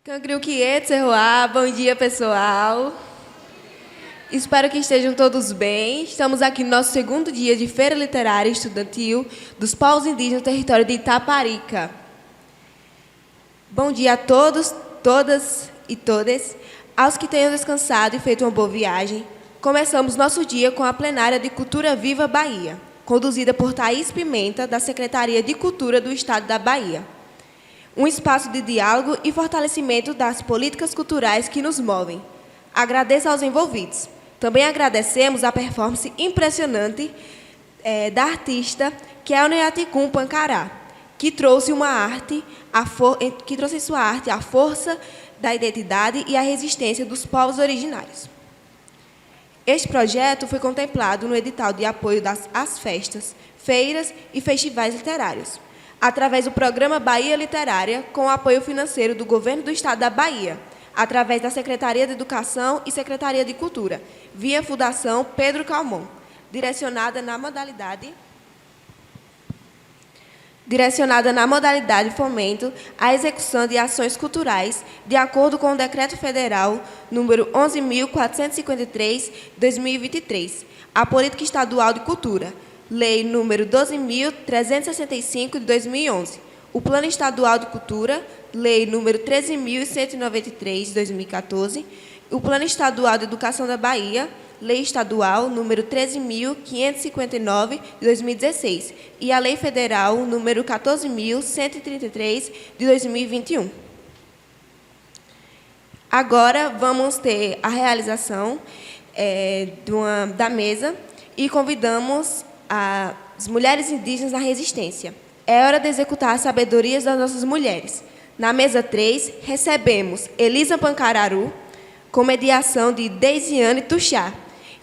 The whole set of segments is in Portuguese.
Bom dia, pessoal. Espero que estejam todos bem. Estamos aqui no nosso segundo dia de Feira Literária Estudantil dos Povos Indígenas do território de Itaparica. Bom dia a todos, todas e todes. Aos que tenham descansado e feito uma boa viagem, começamos nosso dia com a plenária de Cultura Viva Bahia, conduzida por Thaís Pimenta, da Secretaria de Cultura do Estado da Bahia. Um espaço de diálogo e fortalecimento das políticas culturais que nos movem. Agradeço aos envolvidos. Também agradecemos a performance impressionante da artista Kelneaticum Pancará, que trouxe em sua arte a força da identidade e a resistência dos povos originários. Este projeto foi contemplado no edital de apoio às festas, feiras e festivais literários, através do Programa Bahia Literária, com o apoio financeiro do Governo do Estado da Bahia, através da Secretaria de Educação e Secretaria de Cultura, via Fundação Pedro Calmon, direcionada na modalidade fomento à execução de ações culturais, de acordo com o Decreto Federal número 11.453/2023, a Política Estadual de Cultura, Lei número 12.365/2011, o Plano Estadual de Cultura, Lei número 13.193/2014, o Plano Estadual de Educação da Bahia, Lei Estadual número 13.559/2016 e a Lei Federal número 14.133/2021. Agora vamos ter a realização da mesa e convidamos as mulheres indígenas na resistência. É hora de executar as sabedorias das nossas mulheres. Na mesa 3, recebemos Elisa Pancararu, com mediação de Deisiane Tuxá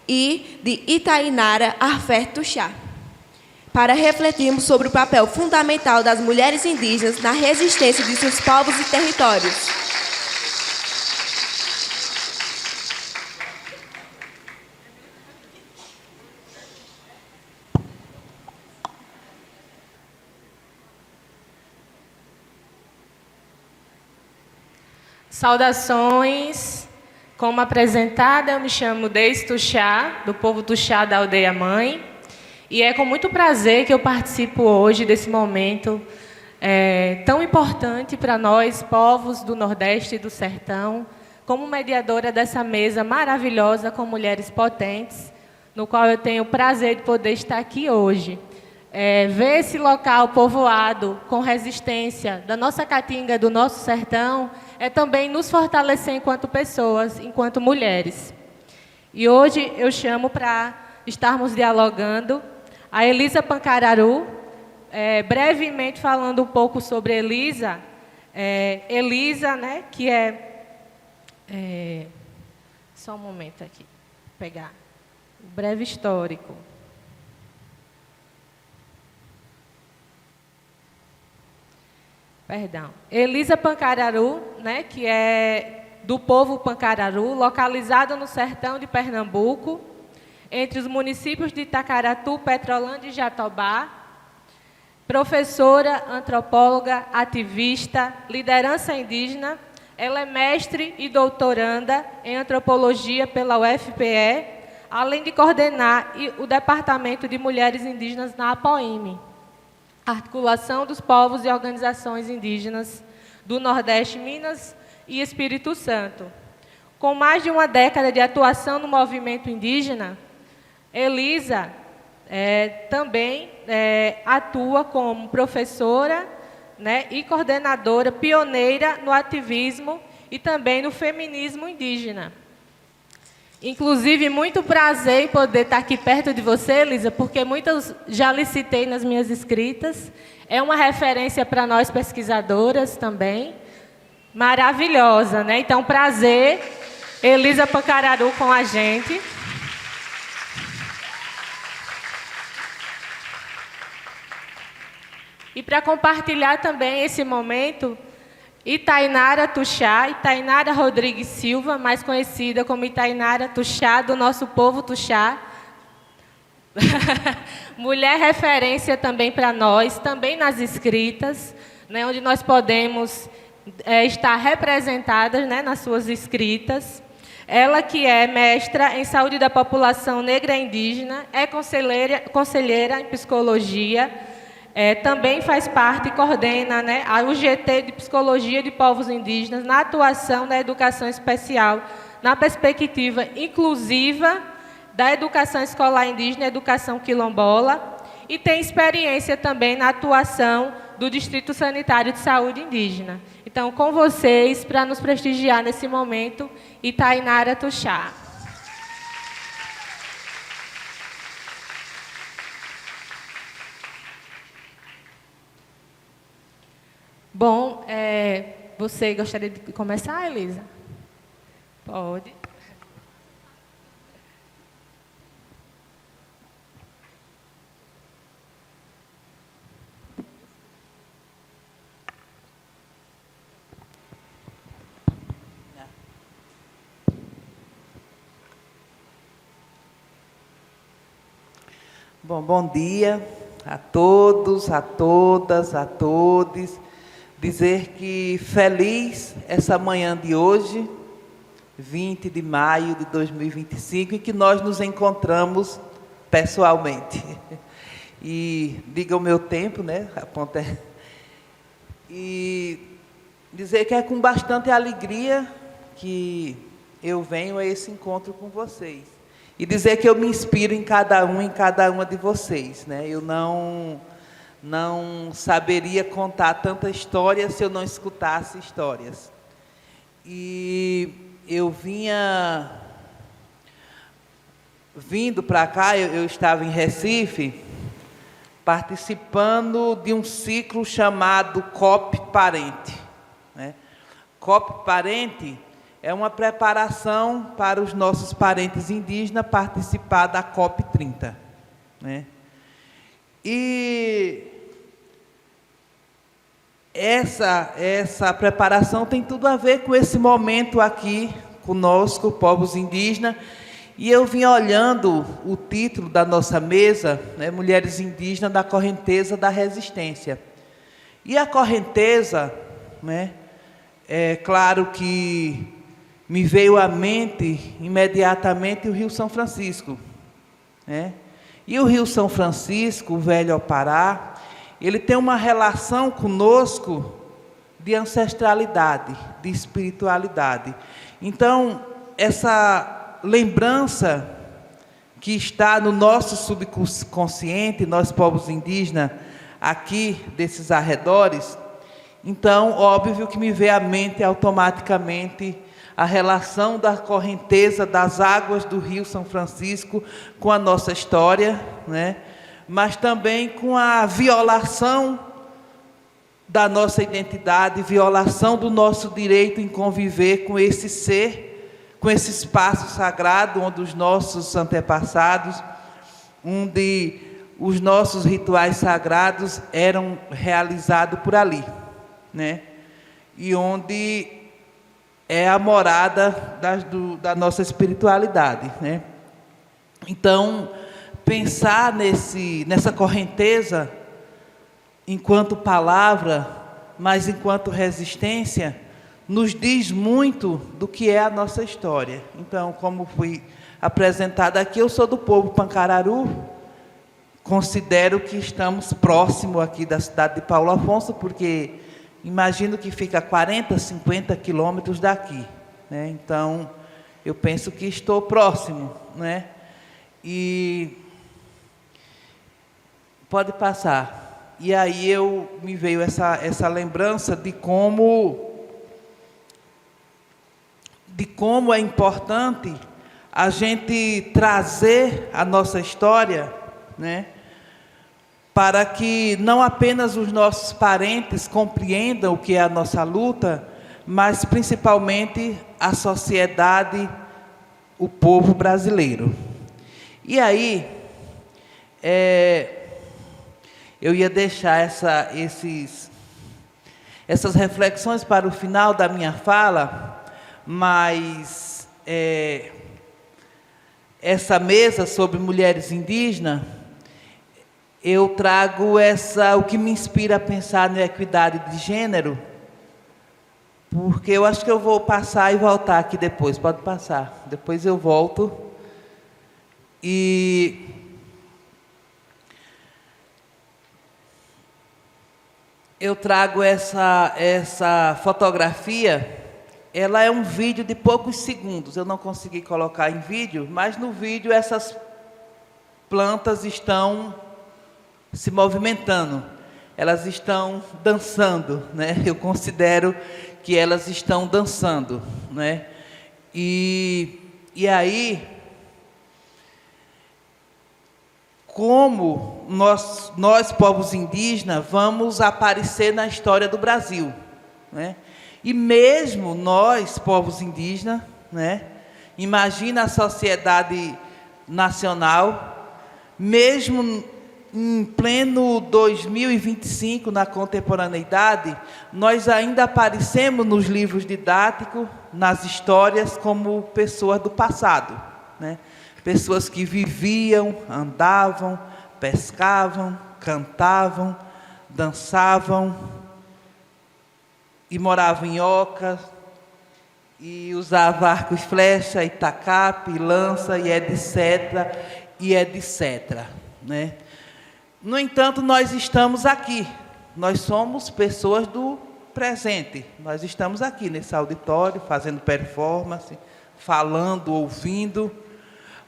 e de Itainara Arfer Tuxá, para refletirmos sobre o papel fundamental das mulheres indígenas na resistência de seus povos e territórios. Saudações. Como apresentada, eu me chamo Deise Tuxá, do povo Tuxá da Aldeia Mãe, e é com muito prazer que eu participo hoje desse momento tão importante para nós, povos do Nordeste e do Sertão, como mediadora dessa mesa maravilhosa com mulheres potentes, no qual eu tenho o prazer de poder estar aqui hoje. Ver esse local povoado com resistência da nossa caatinga, do nosso sertão, é também nos fortalecer enquanto pessoas, enquanto mulheres. E hoje eu chamo para estarmos dialogando a Elisa Pancararu, brevemente falando um pouco sobre Elisa. Elisa, né, que só um momento aqui, pegar o breve histórico. Perdão. Elisa Pancararu, né, que é do povo Pancararu, localizada no sertão de Pernambuco, entre os municípios de Itacaratu, Petrolândia e Jatobá. Professora, antropóloga, ativista, liderança indígena, ela é mestre e doutoranda em antropologia pela UFPE, além de coordenar o Departamento de Mulheres Indígenas na APOIME, Articulação dos Povos e Organizações Indígenas do Nordeste, Minas e Espírito Santo. Com mais de uma década de atuação no movimento indígena, Elisa também atua como professora, né, e coordenadora pioneira no ativismo e também no feminismo indígena. Inclusive, muito prazer em poder estar aqui perto de você, Elisa, porque muitas já lhe citei nas minhas escritas. É uma referência para nós pesquisadoras também. Maravilhosa, né? Então, prazer, Elisa Pancararu com a gente. E para compartilhar também esse momento, Itainara Tuxá, Itainara Rodrigues Silva, mais conhecida como Itainara Tuxá, do nosso povo Tuxá. Mulher referência também para nós, também nas escritas, né, onde nós podemos está representada, né, nas suas escritas. Ela que é mestra em saúde da população negra e indígena, é conselheira em psicologia, também faz parte e coordena, né, a UGT de Psicologia de Povos Indígenas na atuação da educação especial, na perspectiva inclusiva da educação escolar indígena e educação quilombola, e tem experiência também na atuação do Distrito Sanitário de Saúde Indígena. Então, com vocês, para nos prestigiar nesse momento, Itainara Tuxá. Bom, você gostaria de começar, Elisa? Pode. Bom dia a todos, a todas, a todos. Dizer que feliz essa manhã de hoje, 20 de maio de 2025, em que nós nos encontramos pessoalmente. E diga o meu tempo, né? E dizer que é com bastante alegria que eu venho a esse encontro com vocês. E dizer que eu me inspiro em cada uma de vocês, né? Eu não saberia contar tanta história se eu não escutasse histórias. E eu vindo para cá, eu estava em Recife, participando de um ciclo chamado COP Parente, né? COP Parente é uma preparação para os nossos parentes indígenas participar da COP 30, né? E essa preparação tem tudo a ver com esse momento aqui conosco, povos indígenas. E eu vim olhando o título da nossa mesa, né, Mulheres Indígenas da Correnteza da Resistência. E a correnteza, né, é claro que me veio à mente imediatamente o Rio São Francisco, né? E o Rio São Francisco, o Velho Pará, ele tem uma relação conosco de ancestralidade, de espiritualidade. Então, essa lembrança que está no nosso subconsciente, nós povos indígenas, aqui desses arredores, então, óbvio que me vem à mente automaticamente a relação da correnteza das águas do Rio São Francisco com a nossa história, né? Mas também com a violação da nossa identidade, violação do nosso direito em conviver com esse ser, com esse espaço sagrado onde os nossos antepassados, onde os nossos rituais sagrados eram realizados por ali, né? E onde é a morada da nossa espiritualidade, né? Então, pensar nessa correnteza enquanto palavra, mas enquanto resistência, nos diz muito do que é a nossa história. Então, como fui apresentada aqui, eu sou do povo Pancararu, considero que estamos próximo aqui da cidade de Paulo Afonso, porque imagino que fica a 40, 50 quilômetros daqui, né? Então, eu penso que estou próximo, né? E pode passar. E aí me veio essa lembrança de como é importante a gente trazer a nossa história, né? Para que não apenas os nossos parentes compreendam o que é a nossa luta, mas principalmente a sociedade, o povo brasileiro. E aí, eu ia deixar essas reflexões para o final da minha fala, mas essa mesa sobre mulheres indígenas, eu trago o que me inspira a pensar na equidade de gênero, porque eu acho que eu vou passar e voltar aqui depois. Pode passar. Depois eu volto. E eu trago essa fotografia. Ela é um vídeo de poucos segundos. Eu não consegui colocar em vídeo, mas no vídeo essas plantas estão se movimentando. Elas estão dançando, né? Eu considero que elas estão dançando, né? E aí, como nós povos indígenas vamos aparecer na história do Brasil, né? E mesmo nós, povos indígenas, né? Imagina a sociedade nacional, mesmo em pleno 2025, na contemporaneidade, nós ainda aparecemos nos livros didáticos, nas histórias, como pessoas do passado, né? Pessoas que viviam, andavam, pescavam, cantavam, dançavam, e moravam em ocas, e usavam arco e flecha, e tacape, e lança, e etc., né? No entanto, nós estamos aqui. Nós somos pessoas do presente. Nós estamos aqui nesse auditório, fazendo performance, falando, ouvindo,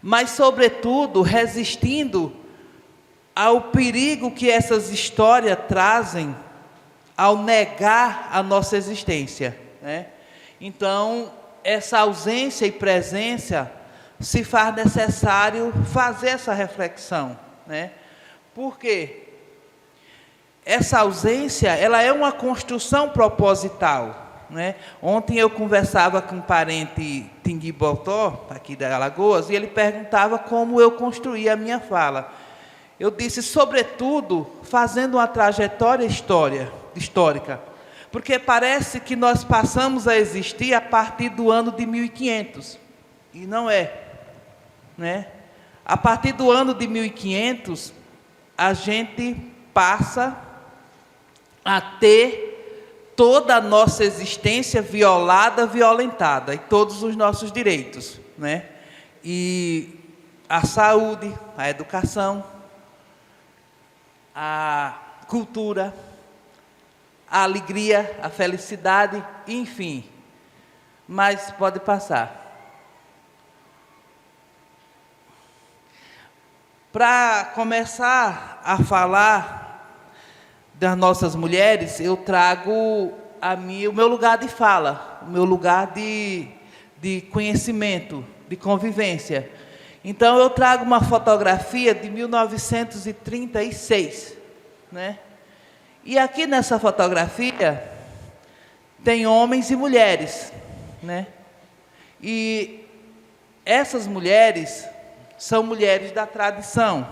mas, sobretudo, resistindo ao perigo que essas histórias trazem ao negar a nossa existência, né? Então, essa ausência e presença se faz necessário fazer essa reflexão, né? Porque essa ausência, ela é uma construção proposital, né? Ontem eu conversava com um parente Tinguibotó, aqui da Alagoas, e ele perguntava como eu construía a minha fala. Eu disse, sobretudo, fazendo uma trajetória histórica, porque parece que nós passamos a existir a partir do ano de 1500, e não é, né? A partir do ano de 1500, a gente passa a ter toda a nossa existência violada, violentada, e todos os nossos direitos, né? E a saúde, a educação, a cultura, a alegria, a felicidade, enfim. Mas pode passar. Para começar a falar das nossas mulheres, eu trago o meu lugar de fala, o meu lugar de conhecimento, de convivência. Então, eu trago uma fotografia de 1936, né? E aqui nessa fotografia tem homens e mulheres, né? E essas mulheres são mulheres da tradição,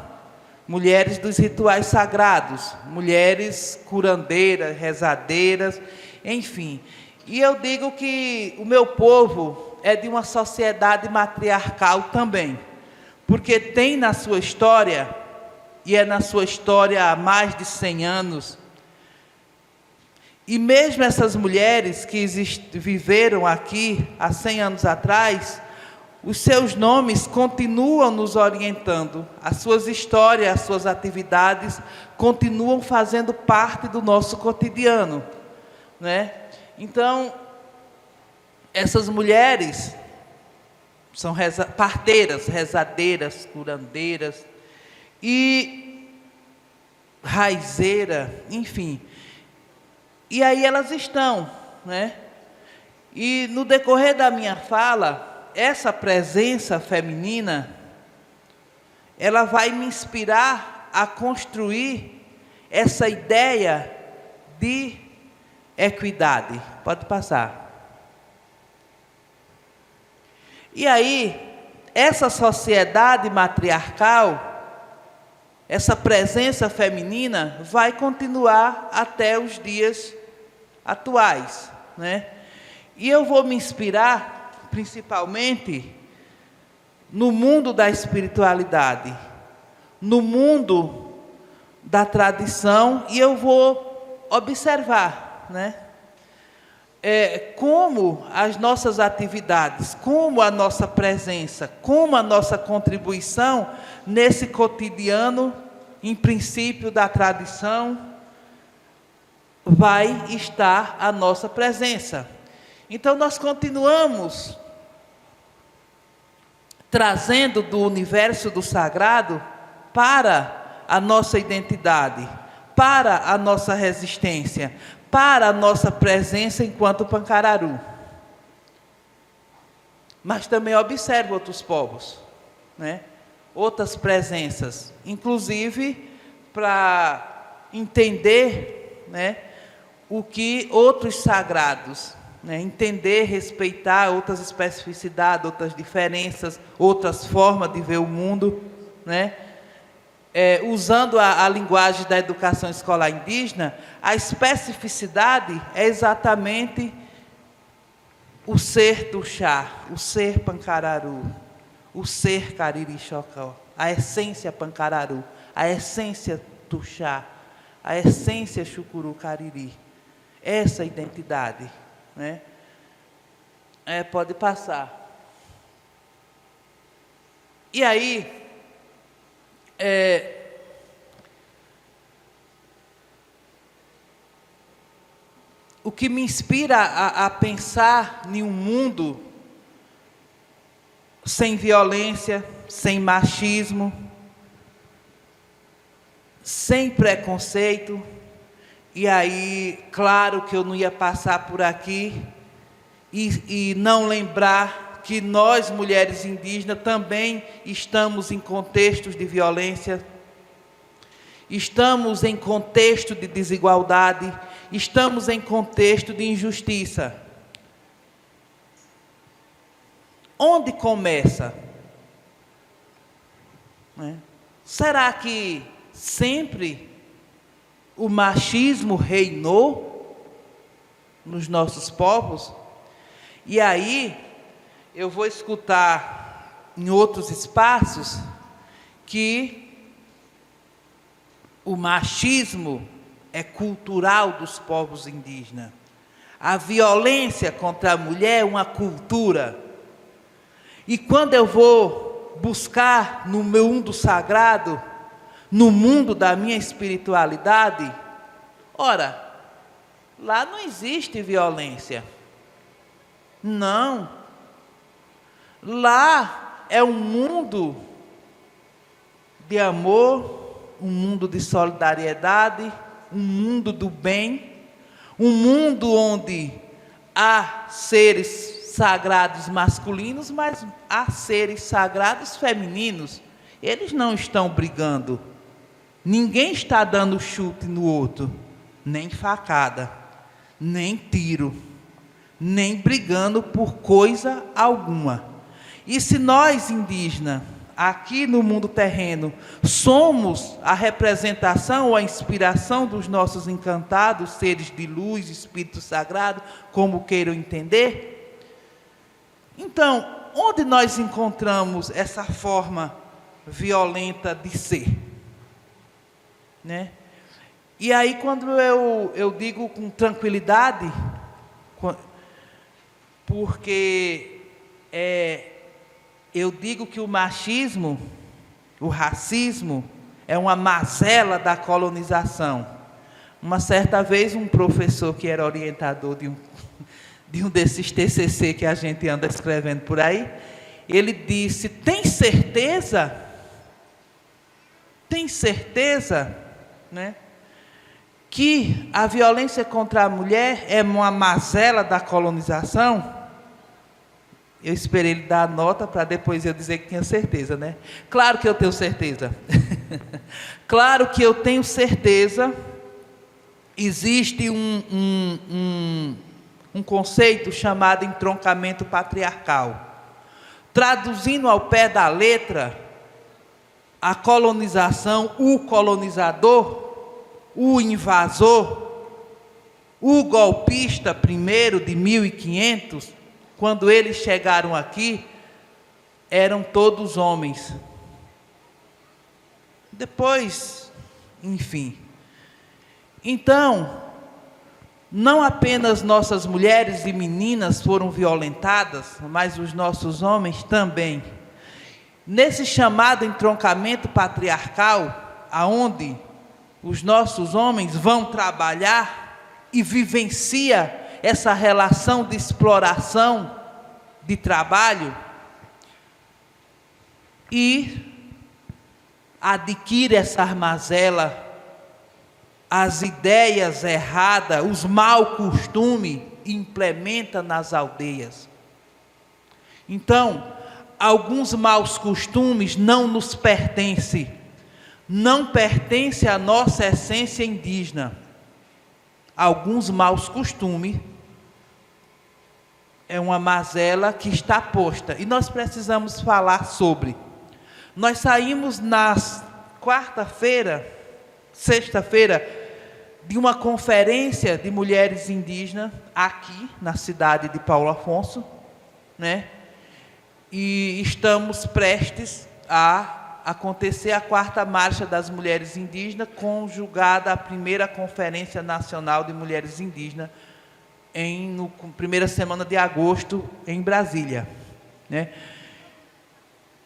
mulheres dos rituais sagrados, mulheres curandeiras, rezadeiras, enfim. E eu digo que o meu povo é de uma sociedade matriarcal também, porque tem na sua história, e é na sua história há mais de 100 anos, e mesmo essas mulheres que viveram aqui há 100 anos atrás, os seus nomes continuam nos orientando, as suas histórias, as suas atividades continuam fazendo parte do nosso cotidiano, né? Então, essas mulheres são parteiras, rezadeiras, curandeiras e raizeiras, enfim. E aí elas estão, né? E no decorrer da minha fala, essa presença feminina, ela vai me inspirar a construir essa ideia de equidade. Pode passar. E aí, essa sociedade matriarcal, essa presença feminina vai continuar até os dias atuais, né? E eu vou me inspirar principalmente no mundo da espiritualidade, no mundo da tradição, e eu vou observar, né? como as nossas atividades, como a nossa presença, como a nossa contribuição nesse cotidiano, em princípio da tradição, vai estar a nossa presença. Então nós continuamos trazendo do universo do sagrado para a nossa identidade, para a nossa resistência, para a nossa presença enquanto Pancararu. Mas também observo outros povos, né? Outras presenças, inclusive para entender, né, o que outros sagrados, né, entender, respeitar outras especificidades, outras diferenças, outras formas de ver o mundo, né? Usando a linguagem da educação escolar indígena, a especificidade é exatamente o ser Tuxá, o ser Pancararu, o ser Cariri Xocó, a essência Pancararu, a essência Tuxá, a essência Xucuru Cariri, essa identidade, né? Pode passar. E aí, o que me inspira a pensar em um mundo sem violência, sem machismo, sem preconceito, e aí, claro que eu não ia passar por aqui e não lembrar que nós, mulheres indígenas, também estamos em contextos de violência, estamos em contexto de desigualdade, estamos em contexto de injustiça. Onde começa? Será que sempre o machismo reinou nos nossos povos? E aí, eu vou escutar em outros espaços que o machismo é cultural dos povos indígenas. A violência contra a mulher é uma cultura. E quando eu vou buscar no meu mundo sagrado, no mundo da minha espiritualidade, ora, lá não existe violência. Não. Lá é um mundo de amor, um mundo de solidariedade, um mundo do bem, um mundo onde há seres sagrados masculinos, mas há seres sagrados femininos. Eles não estão brigando. Ninguém está dando chute no outro, nem facada, nem tiro, nem brigando por coisa alguma. E se nós, indígenas, aqui no mundo terreno, somos a representação ou a inspiração dos nossos encantados, seres de luz, Espírito Sagrado, como queiram entender, então, onde nós encontramos essa forma violenta de ser? Né? E aí, quando eu digo com tranquilidade, porque eu digo que o machismo, o racismo, é uma mazela da colonização. Uma certa vez, um professor que era orientador de um desses TCC que a gente anda escrevendo por aí, ele disse: tem certeza, né, que a violência contra a mulher é uma mazela da colonização? Eu esperei ele dar a nota para depois eu dizer que tinha certeza, né? Claro que eu tenho certeza. Claro que eu tenho certeza. Existe um conceito chamado entroncamento patriarcal. Traduzindo ao pé da letra, a colonização, o colonizador, o invasor, o golpista primeiro de 1500, quando eles chegaram aqui, eram todos homens. Depois, enfim. Então, não apenas nossas mulheres e meninas foram violentadas, mas os nossos homens também. Nesse chamado entroncamento patriarcal, aonde os nossos homens vão trabalhar e vivencia essa relação de exploração de trabalho e adquire essa mazela, as ideias erradas, os maus costumes, e implementa nas aldeias. Então, alguns maus costumes não nos pertencem, não pertencem à nossa essência indígena. Alguns maus costumes é uma mazela que está posta, e nós precisamos falar sobre. Nós saímos na sexta-feira, de uma conferência de mulheres indígenas, aqui na cidade de Paulo Afonso, né? E estamos prestes a acontecer a 4ª Marcha das Mulheres Indígenas, conjugada à primeira Conferência Nacional de Mulheres Indígenas, na primeira semana de agosto, em Brasília, né?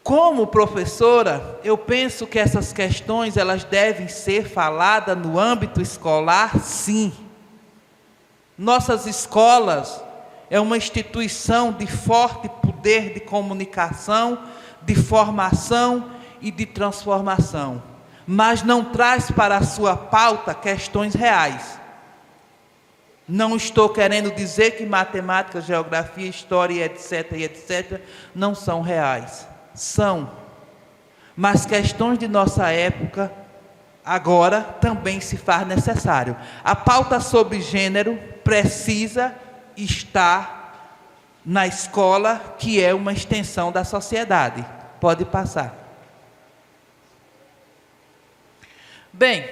Como professora, eu penso que essas questões elas devem ser faladas no âmbito escolar, sim. Nossas escolas é uma instituição de forte poder de comunicação, de formação e de transformação, mas não traz para a sua pauta questões reais. Não estou querendo dizer que matemática, geografia, história, etc., não são reais. São. Mas questões de nossa época, agora, também se faz necessário. A pauta sobre gênero precisa estar na escola, que é uma extensão da sociedade. Pode passar. Bem,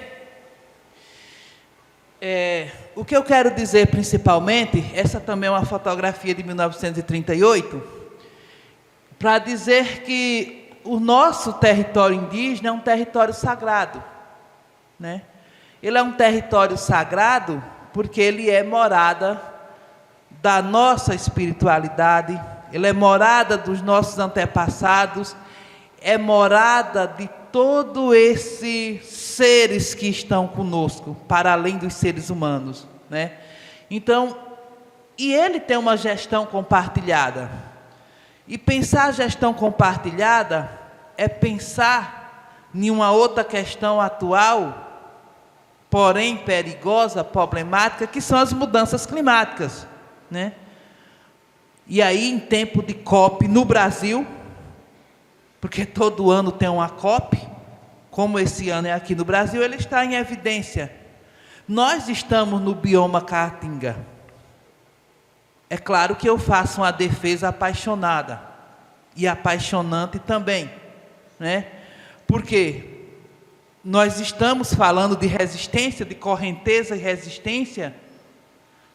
o que eu quero dizer principalmente, essa também é uma fotografia de 1938, para dizer que o nosso território indígena é um território sagrado, né? Ele é um território sagrado porque ele é morada da nossa espiritualidade, ele é morada dos nossos antepassados, é morada de todos esses seres que estão conosco, para além dos seres humanos, né? Então, e ele tem uma gestão compartilhada. E pensar a gestão compartilhada é pensar em uma outra questão atual, porém perigosa, problemática, que são as mudanças climáticas, né? E aí, em tempo de COP no Brasil, porque todo ano tem uma COP, como esse ano é aqui no Brasil, ele está em evidência. Nós estamos no bioma Caatinga. É claro que eu faço uma defesa apaixonada e apaixonante também, né? Porque nós estamos falando de resistência, de correnteza e resistência.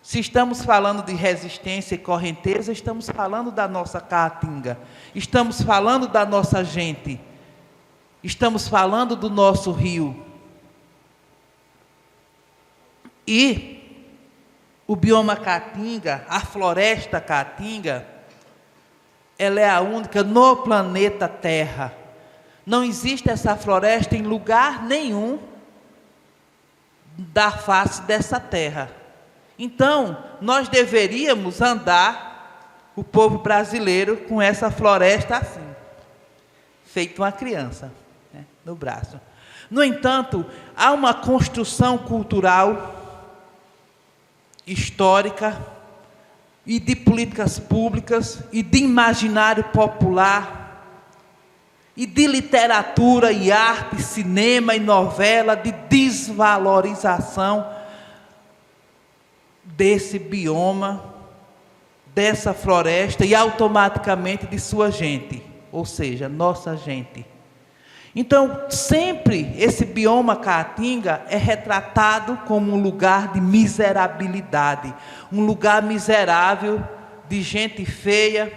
Se estamos falando de resistência e correnteza, estamos falando da nossa Caatinga, estamos falando da nossa gente, estamos falando do nosso rio. E o bioma Caatinga, a floresta Caatinga, ela é a única no planeta Terra. Não existe essa floresta em lugar nenhum da face dessa terra. Então, nós deveríamos andar, o povo brasileiro, com essa floresta assim, feito uma criança, né, no braço. No entanto, há uma construção cultural, histórica e de políticas públicas e de imaginário popular e de literatura e arte, cinema e novela, de desvalorização desse bioma, dessa floresta e automaticamente de sua gente, ou seja, nossa gente. Então, sempre esse bioma Caatinga é retratado como um lugar de miserabilidade, um lugar miserável, de gente feia,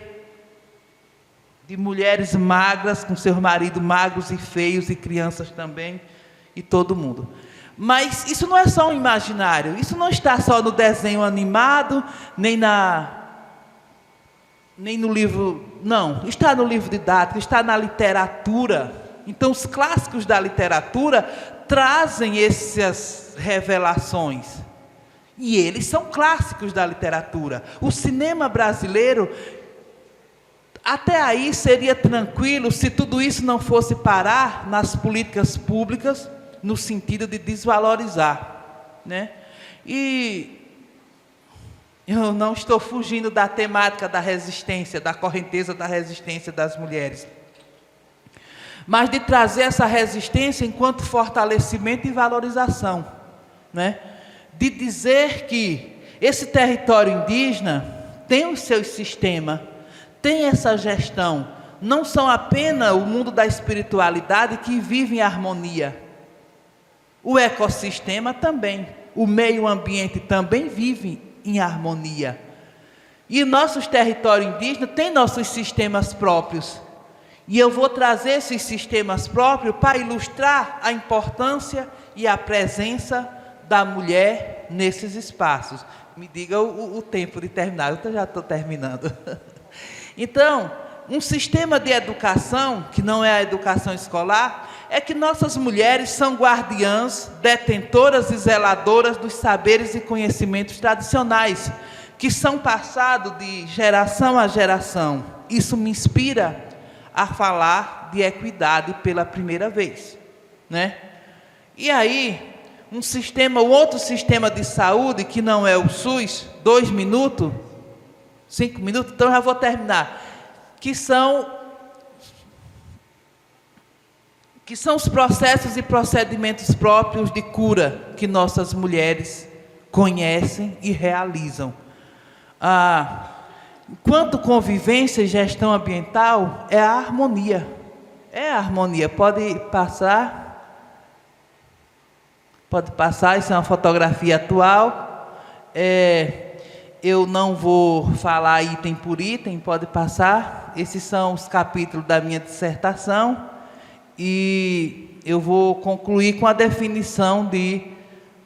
de mulheres magras, com seus maridos magros e feios, e crianças também, e todo mundo. Mas isso não é só um imaginário, isso não está só no desenho animado, nem no livro, não, está no livro didático, está na literatura. Então os clássicos da literatura trazem essas revelações. E eles são clássicos da literatura. O cinema brasileiro, até aí seria tranquilo se tudo isso não fosse parar nas políticas públicas, no sentido de desvalorizar, né? E eu não estou fugindo da temática da resistência, da correnteza da resistência das mulheres, mas de trazer essa resistência enquanto fortalecimento e valorização, né? De dizer que esse território indígena tem o seu sistema, tem essa gestão, não são apenas o mundo da espiritualidade que vive em harmonia. O ecossistema também, o meio ambiente também vive em harmonia. E nossos territórios indígenas têm nossos sistemas próprios. E eu vou trazer esses sistemas próprios para ilustrar a importância e a presença da mulher nesses espaços. Me diga o tempo de terminar, eu já estou terminando. Então, um sistema de educação, que não é a educação escolar, é que nossas mulheres são guardiãs, detentoras e zeladoras dos saberes e conhecimentos tradicionais, que são passados de geração a geração. Isso me inspira a falar de equidade pela primeira vez, né? E aí, o outro sistema de saúde, que não é o SUS, 2 minutos, 5 minutos, então já vou terminar, que são os processos e procedimentos próprios de cura que nossas mulheres conhecem e realizam. Enquanto convivência e gestão ambiental, é a harmonia. É a harmonia. Pode passar. Pode passar, isso é uma fotografia atual. Eu não vou falar item por item, pode passar. Esses são os capítulos da minha dissertação. E eu vou concluir com a definição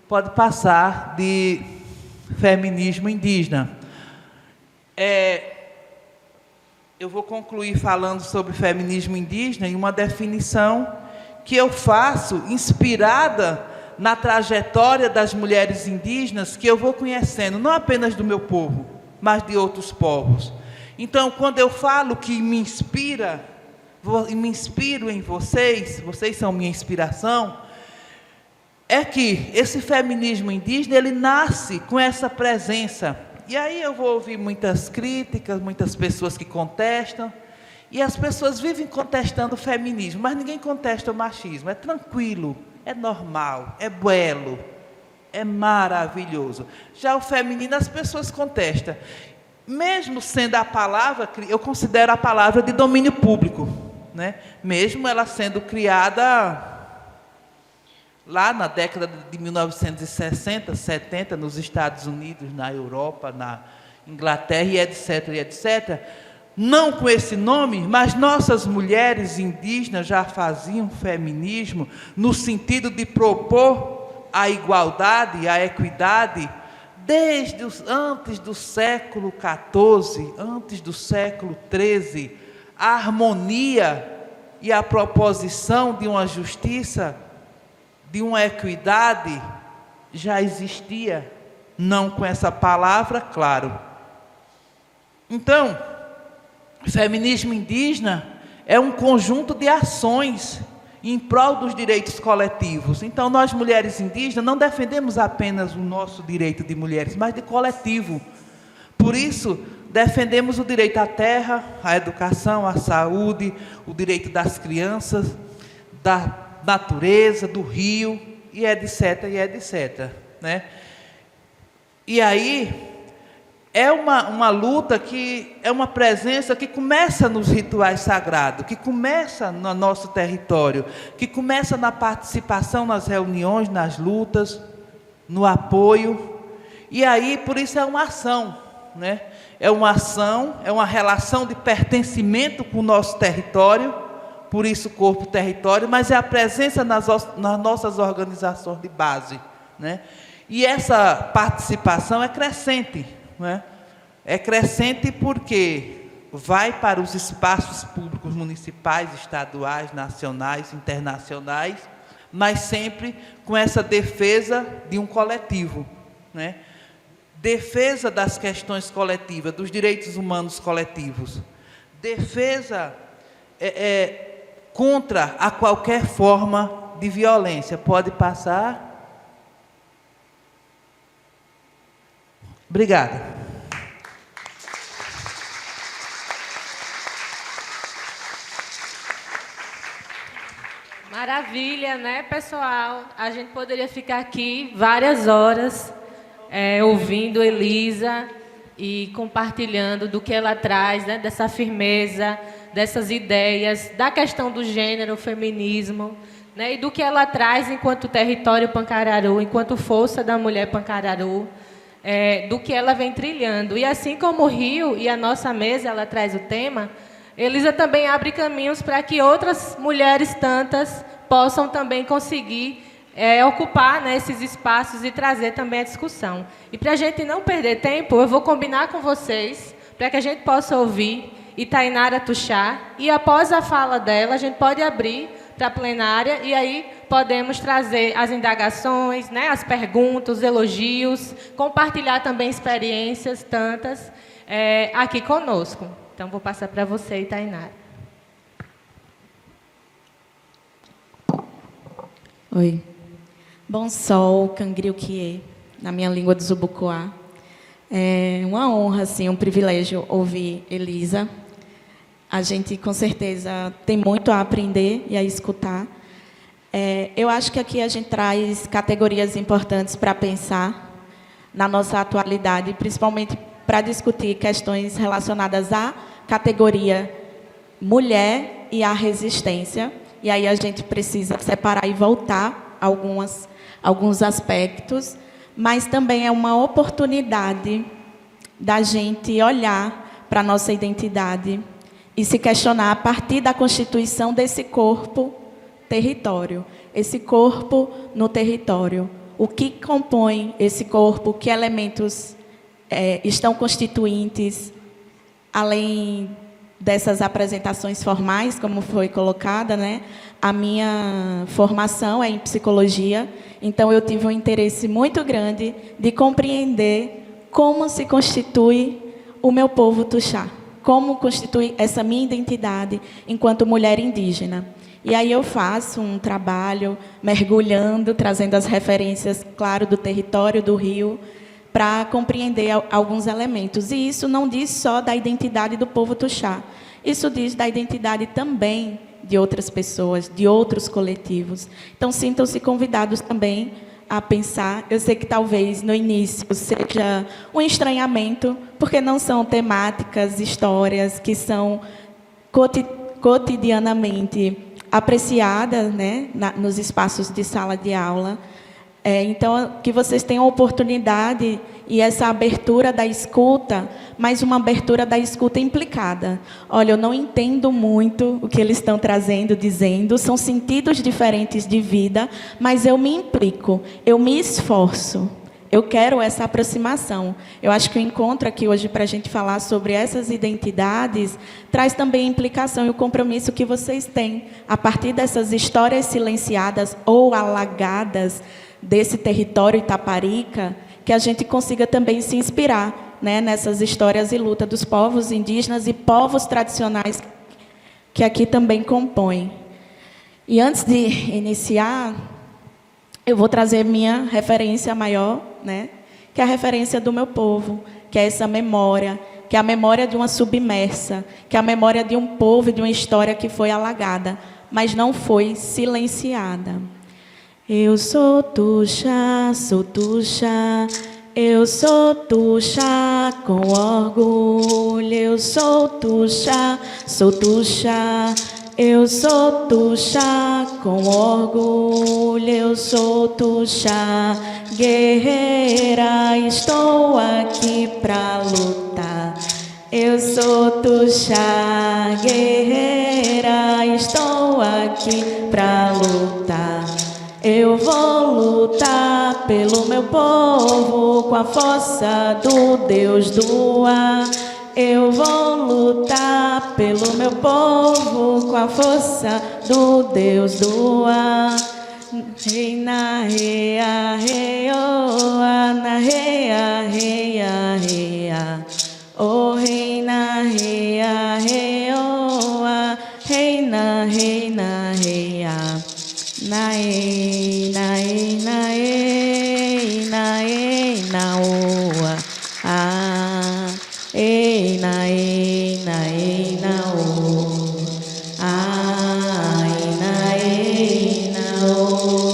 pode passar, de feminismo indígena. Eu vou concluir falando sobre feminismo indígena e uma definição que eu faço inspirada na trajetória das mulheres indígenas que eu vou conhecendo, não apenas do meu povo, mas de outros povos. Então, quando eu falo que me inspiro em vocês são minha inspiração, é que esse feminismo indígena, ele nasce com essa presença. E aí eu vou ouvir muitas críticas, muitas pessoas que contestam, e as pessoas vivem contestando o feminismo, mas ninguém contesta o machismo, é tranquilo, é normal, é belo, é maravilhoso. Já o feminino, as pessoas contestam. Mesmo sendo a palavra, eu considero a palavra de domínio público, né? Mesmo ela sendo criada lá na década de 1960, 70, nos Estados Unidos, na Europa, na Inglaterra, e etc., não com esse nome, mas nossas mulheres indígenas já faziam feminismo no sentido de propor a igualdade, a equidade, desde antes do século XIV, antes do século XIII, a harmonia e a proposição de uma justiça, de uma equidade, já existia, não com essa palavra, claro. Então, o feminismo indígena é um conjunto de ações em prol dos direitos coletivos. Então, nós, mulheres indígenas, não defendemos apenas o nosso direito de mulheres, mas de coletivo. Por isso, defendemos o direito à terra, à educação, à saúde, o direito das crianças, da natureza, do rio, e etc., né? E aí, é uma luta que é uma presença que começa nos rituais sagrados, que começa no nosso território, que começa na participação nas reuniões, nas lutas, no apoio. E aí, por isso é uma ação, né? É uma ação, é uma relação de pertencimento com o nosso território, por isso corpo, território, mas é a presença nas nossas organizações de base, né? E essa participação é crescente, né? É crescente porque vai para os espaços públicos municipais, estaduais, nacionais, internacionais, mas sempre com essa defesa de um coletivo, né? Defesa das questões coletivas, dos direitos humanos coletivos. Defesa contra a qualquer forma de violência. Pode passar. Obrigada. Maravilha, né, pessoal? A gente poderia ficar aqui várias horas ouvindo Elisa e compartilhando do que ela traz, né, dessa firmeza, dessas ideias, da questão do gênero, feminismo, né, e do que ela traz enquanto território Pancararu, enquanto força da mulher Pancararu, do que ela vem trilhando. E assim como o Rio e a nossa mesa, ela traz o tema, Elisa também abre caminhos para que outras mulheres tantas possam também conseguir ocupar, né, esses espaços e trazer também a discussão. E para a gente não perder tempo, eu vou combinar com vocês, para que a gente possa ouvir Itainara Tuxá, e após a fala dela, a gente pode abrir para a plenária, e aí podemos trazer as indagações, né, as perguntas, os elogios, compartilhar também experiências tantas aqui conosco. Então, vou passar para você, Itainara. Oi. Bom sol, cangril-kie, na minha língua do Zubucoá. É uma honra, assim, um privilégio ouvir Elisa. A gente, com certeza, tem muito a aprender e a escutar. Eu acho que aqui a gente traz categorias importantes para pensar na nossa atualidade, principalmente para discutir questões relacionadas à categoria mulher e à resistência. E aí a gente precisa separar e voltar alguns aspectos, mas também é uma oportunidade da gente olhar para a nossa identidade e se questionar a partir da constituição desse corpo território. Esse corpo no território. O que compõe esse corpo? Que elementos estão constituintes, além dessas apresentações formais, como foi colocada, né? A minha formação é em psicologia, então eu tive um interesse muito grande de compreender como se constitui o meu povo Tuxá, como constitui essa minha identidade enquanto mulher indígena. E aí eu faço um trabalho mergulhando, trazendo as referências, claro, do território do Rio, para compreender alguns elementos. E isso não diz só da identidade do povo Tuxá. Isso diz da identidade também de outras pessoas, de outros coletivos. Então, sintam-se convidados também a pensar. Eu sei que talvez no início seja um estranhamento, porque não são temáticas, histórias que são cotidianamente apreciadas, né, nos espaços de sala de aula. Então, que vocês tenham a oportunidade e essa abertura da escuta, mas uma abertura da escuta implicada. Olha, eu não entendo muito o que eles estão trazendo, dizendo, são sentidos diferentes de vida, mas eu me implico, eu me esforço, eu quero essa aproximação. Eu acho que o encontro aqui hoje, para a gente falar sobre essas identidades, traz também a implicação e o compromisso que vocês têm, a partir dessas histórias silenciadas ou alagadas, desse território Itaparica, que a gente consiga também se inspirar, né, nessas histórias e luta dos povos indígenas e povos tradicionais que aqui também compõem. E antes de iniciar, eu vou trazer minha referência maior, né, que é a referência do meu povo, que é essa memória, que é a memória de uma submersa, que é a memória de um povo e de uma história que foi alagada, mas não foi silenciada. Eu sou Tuxá, eu sou Tuxá com orgulho. Eu sou Tuxá, eu sou Tuxá com orgulho. Eu sou Tuxá, guerreira, estou aqui pra lutar. Eu sou Tuxá, guerreira, estou aqui pra lutar. Eu vou lutar pelo meu povo com a força do Deus do ar. Eu vou lutar pelo meu povo com a força do Deus do ar. Reina, reia, reioa, na reia, reia, reia. Oh, reina, reia, reioa, reina, reina, reia. Nae, nae, nae, nae, naoa. Ah, ei, nae, nae, naoa. Ai, nae, naoa.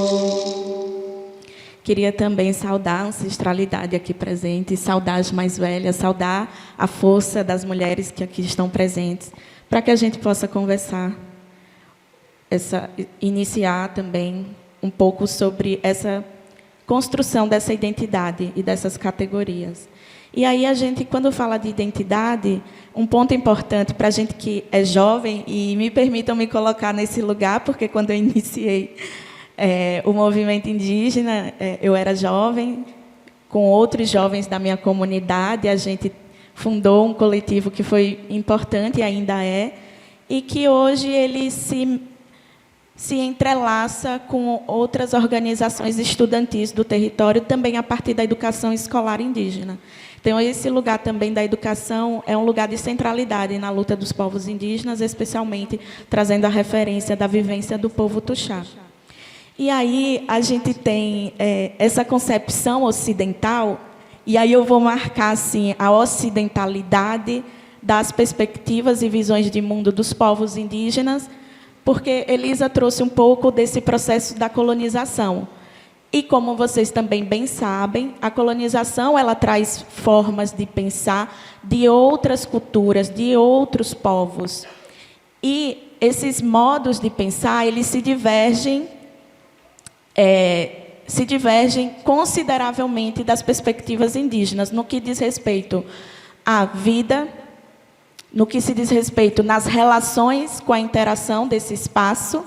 Queria também saudar a ancestralidade aqui presente, saudar as mais velhas, saudar a força das mulheres que aqui estão presentes, para que a gente possa conversar. Iniciar também um pouco sobre essa construção dessa identidade e dessas categorias. E aí a gente, quando fala de identidade, um ponto importante para a gente que é jovem, e me permitam me colocar nesse lugar, porque quando eu iniciei o movimento indígena, eu era jovem, com outros jovens da minha comunidade, a gente fundou um coletivo que foi importante e ainda é, e que hoje ele se entrelaça com outras organizações estudantis do território, também a partir da educação escolar indígena. Então, esse lugar também da educação é um lugar de centralidade na luta dos povos indígenas, especialmente trazendo a referência da vivência do povo Tuxá. E aí a gente tem essa concepção ocidental, e aí eu vou marcar assim, a ocidentalidade das perspectivas e visões de mundo dos povos indígenas, porque Elisa trouxe um pouco desse processo da colonização. E, como vocês também bem sabem, a colonização ela traz formas de pensar de outras culturas, de outros povos. E esses modos de pensar, eles se divergem consideravelmente das perspectivas indígenas, no que diz respeito à vida, no que se diz respeito nas relações com a interação desse espaço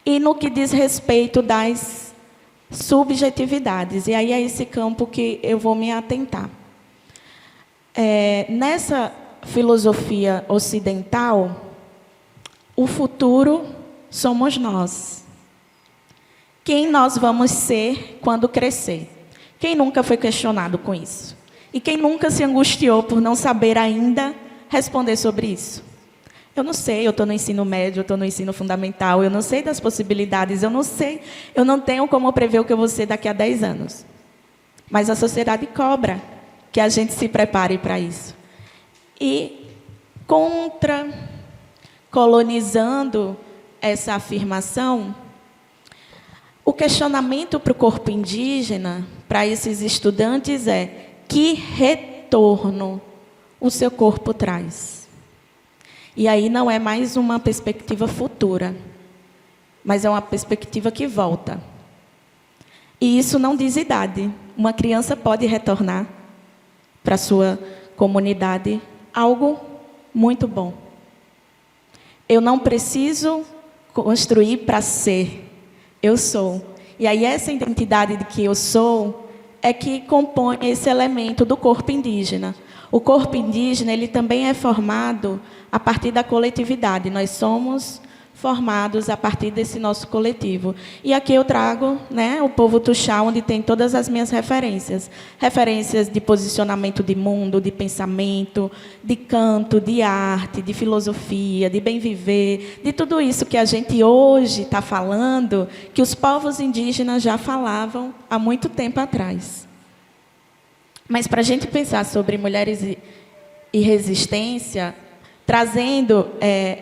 e no que diz respeito das subjetividades. E aí é esse campo que eu vou me atentar. Nessa filosofia ocidental, o futuro somos nós. Quem nós vamos ser quando crescer? Quem nunca foi questionado com isso? E quem nunca se angustiou por não saber ainda responder sobre isso? Eu não sei, eu estou no ensino médio, eu estou no ensino fundamental, eu não sei das possibilidades, eu não sei, eu não tenho como prever o que eu vou ser daqui a 10 anos. Mas a sociedade cobra que a gente se prepare para isso. E colonizando essa afirmação, o questionamento para o corpo indígena, para esses estudantes, é: que retorno o seu corpo traz? E aí não é mais uma perspectiva futura, mas é uma perspectiva que volta. E isso não diz idade. Uma criança pode retornar para a sua comunidade algo muito bom. Eu não preciso construir para ser. Eu sou. E aí essa identidade de que eu sou é que compõe esse elemento do corpo indígena. O corpo indígena ele também é formado a partir da coletividade. Nós somos formados a partir desse nosso coletivo. E aqui eu trago, o povo Tuxá, onde tem todas as minhas referências. Referências de posicionamento de mundo, de pensamento, de canto, de arte, de filosofia, de bem viver, de tudo isso que a gente hoje está falando, que os povos indígenas já falavam há muito tempo atrás. Mas para a gente pensar sobre mulheres e resistência, trazendo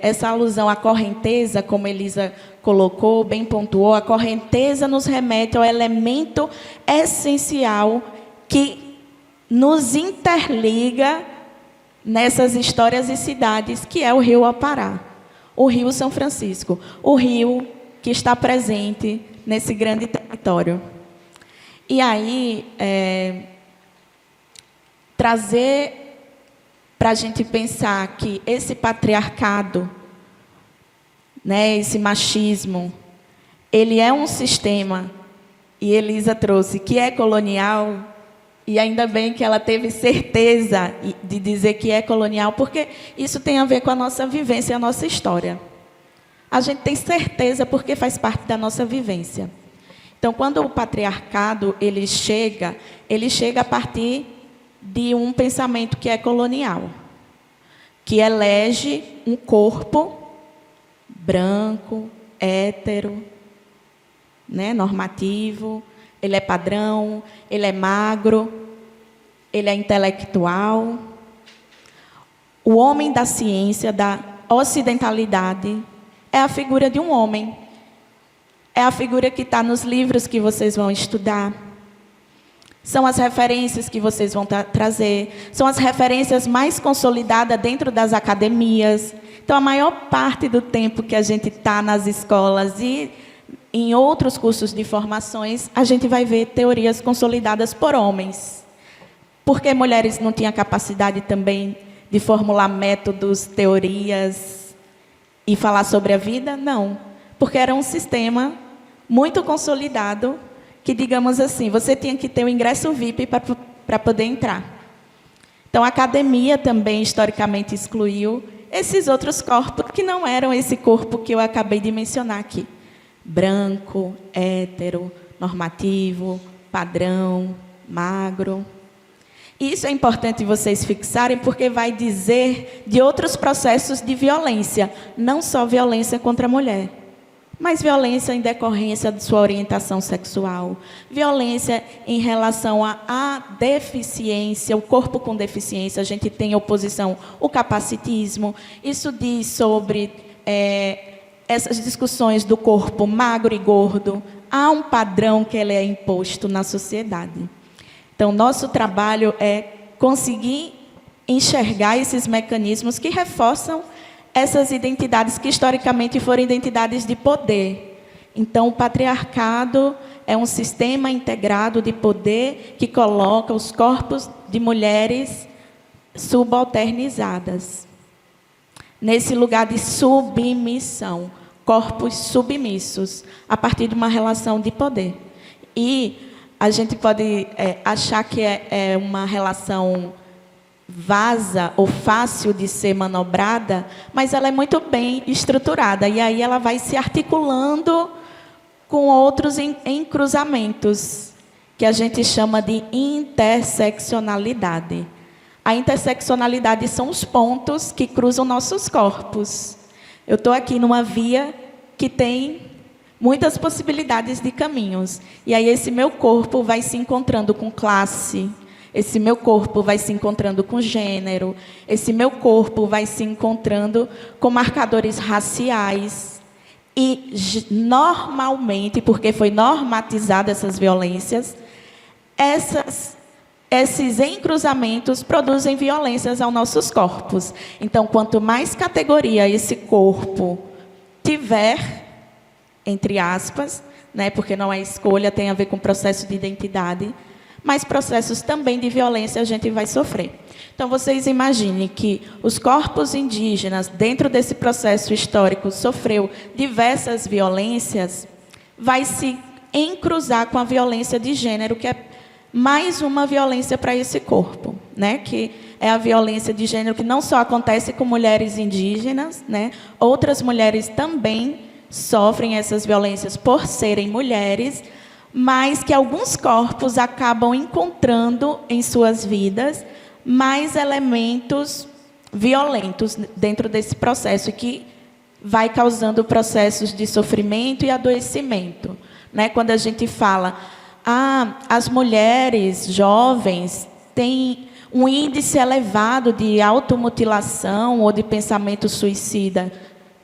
essa alusão à correnteza, como Elisa colocou, bem pontuou, a correnteza nos remete ao elemento essencial que nos interliga nessas histórias e cidades, que é o rio Apará, o rio São Francisco, o rio que está presente nesse grande território. E aí, trazer para a gente pensar que esse patriarcado, né, esse machismo, ele é um sistema, e Elisa trouxe, que é colonial, e ainda bem que ela teve certeza de dizer que é colonial, porque isso tem a ver com a nossa vivência, a nossa história. A gente tem certeza porque faz parte da nossa vivência. Então, quando o patriarcado ele chega a partir de um pensamento que é colonial, que elege um corpo branco, hétero, né, normativo, ele é padrão, ele é magro, ele é intelectual. O homem da ciência, da ocidentalidade, é a figura de um homem. É a figura que está nos livros que vocês vão estudar. São as referências que vocês vão trazer. São as referências mais consolidadas dentro das academias. Então, a maior parte do tempo que a gente está nas escolas e em outros cursos de formações, a gente vai ver teorias consolidadas por homens. Porque mulheres não tinham capacidade também de formular métodos, teorias e falar sobre a vida? Não. Porque era um sistema muito consolidado que, digamos assim, você tinha que ter o ingresso VIP para poder entrar. Então, a academia também, historicamente, excluiu esses outros corpos que não eram esse corpo que eu acabei de mencionar aqui. Branco, hétero, normativo, padrão, magro. E isso é importante vocês fixarem, porque vai dizer de outros processos de violência, não só violência contra a mulher, mas violência em decorrência de sua orientação sexual, violência em relação à deficiência, o corpo com deficiência. A gente tem oposição, o capacitismo. Isso diz sobre essas discussões do corpo magro e gordo. Há um padrão que ele é imposto na sociedade. Então, nosso trabalho é conseguir enxergar esses mecanismos que reforçam essas identidades que historicamente foram identidades de poder. Então, o patriarcado é um sistema integrado de poder que coloca os corpos de mulheres subalternizadas nesse lugar de submissão, corpos submissos, a partir de uma relação de poder. E a gente pode achar que é uma relação vasa ou fácil de ser manobrada, mas ela é muito bem estruturada, e aí ela vai se articulando com outros cruzamentos, que a gente chama de interseccionalidade. A interseccionalidade são os pontos que cruzam nossos corpos. Eu estou aqui numa via que tem muitas possibilidades de caminhos. E aí esse meu corpo vai se encontrando com classe, esse meu corpo vai se encontrando com gênero, esse meu corpo vai se encontrando com marcadores raciais. E normalmente, porque foi normatizada essas violências, esses encruzamentos produzem violências aos nossos corpos. Então, quanto mais categoria esse corpo tiver, entre aspas, né, porque não é escolha, tem a ver com processo de identidade, mas processos também de violência a gente vai sofrer. Então, vocês imaginem que os corpos indígenas, dentro desse processo histórico, sofreu diversas violências, vai se encruzar com a violência de gênero, que é mais uma violência para esse corpo, né? Que é a violência de gênero que não só acontece com mulheres indígenas, né? Outras mulheres também sofrem essas violências por serem mulheres, mas que alguns corpos acabam encontrando em suas vidas mais elementos violentos dentro desse processo, que vai causando processos de sofrimento e adoecimento, né? Quando a gente fala, as mulheres jovens têm um índice elevado de automutilação ou de pensamento suicida.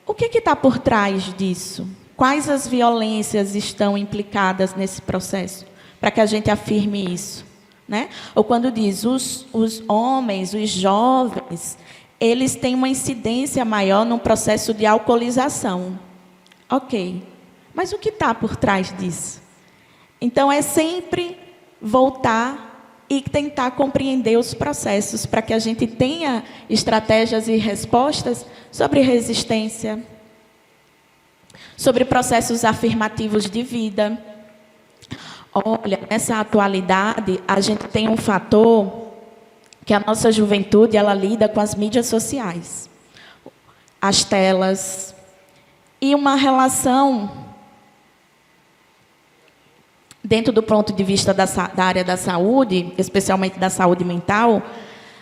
O que está por trás disso? Quais as violências estão implicadas nesse processo? Para que a gente afirme isso, né? Ou quando diz os homens, os jovens, eles têm uma incidência maior no processo de alcoolização. Ok, mas o que está por trás disso? Então, é sempre voltar e tentar compreender os processos para que a gente tenha estratégias e respostas sobre resistência, sobre processos afirmativos de vida. Olha, nessa atualidade, a gente tem um fator que a nossa juventude, ela lida com as mídias sociais, as telas, e uma relação, dentro do ponto de vista da área da saúde, especialmente da saúde mental,